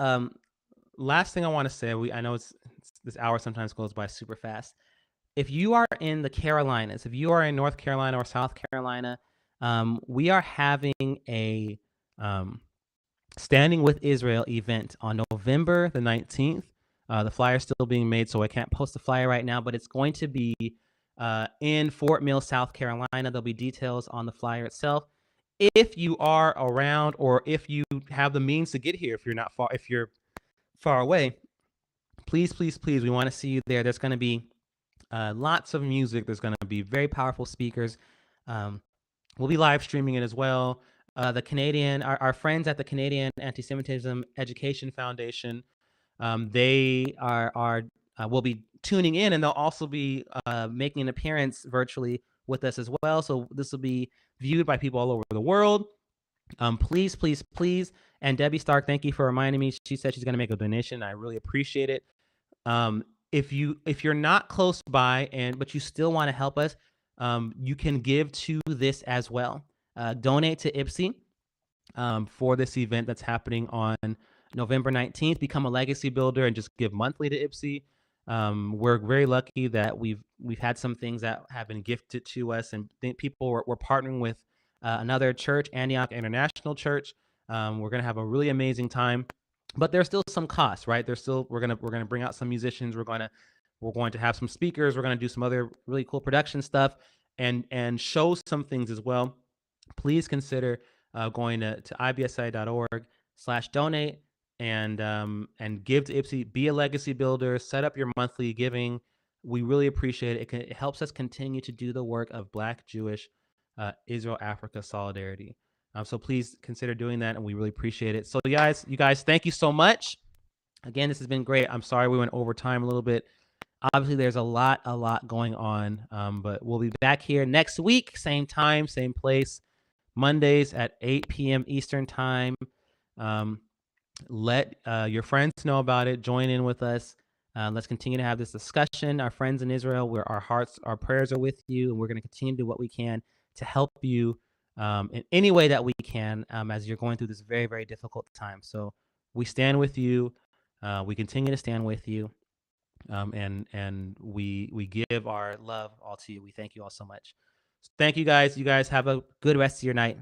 last thing I want to say, I know this hour sometimes goes by super fast. If you are in the Carolinas, if you are in North Carolina or South Carolina, we are having a Standing with Israel event on November the 19th. The flyer is still being made, so I can't post the flyer right now, but it's going to be in Fort Mill, South Carolina. There'll be details on the flyer itself. If you are around, or if you have the means to get here, if you're far away, please, we want to see you there. There's going to be lots of music. There's going to be very powerful speakers. We'll be live streaming it as well. Our friends at the Canadian Anti-Semitism Education Foundation, they will be tuning in, and they'll also be making an appearance virtually with us as well. So this will be viewed by people all over the world. Please, please, please. And Debbie Stark, thank you for reminding me. She said she's going to make a donation. I really appreciate it. If you're not close by but you still want to help us, you can give to this as well. Donate to IPSI for this event that's happening on November 19th. Become a legacy builder and just give monthly to IPSI. We're very lucky that we've had some things that have been gifted to us, and people we're partnering with another church, Antioch International Church. We're gonna have a really amazing time, but there's still some costs, right? We're gonna bring out some musicians. We're going to have some speakers. We're gonna do some other really cool production stuff and show some things as well. Please consider going to ibsi.org/donate and give to IPSI. Be a legacy builder. Set up your monthly giving. We really appreciate it. It helps us continue to do the work of Black, Jewish, Israel-Africa solidarity. So please consider doing that, and we really appreciate it. So you guys, thank you so much. Again, this has been great. I'm sorry we went over time a little bit. Obviously, there's a lot going on, but we'll be back here next week, same time, same place, Mondays at 8 p.m. Eastern time. Let your friends know about it. Join in with us. Let's continue to have this discussion. Our friends in Israel, our prayers are with you, and we're going to continue to do what we can to help you in any way that we can as you're going through this very, very difficult time. So we stand with you. We continue to stand with you. And we give our love all to you. We thank you all so much. Thank you guys. You guys have a good rest of your night.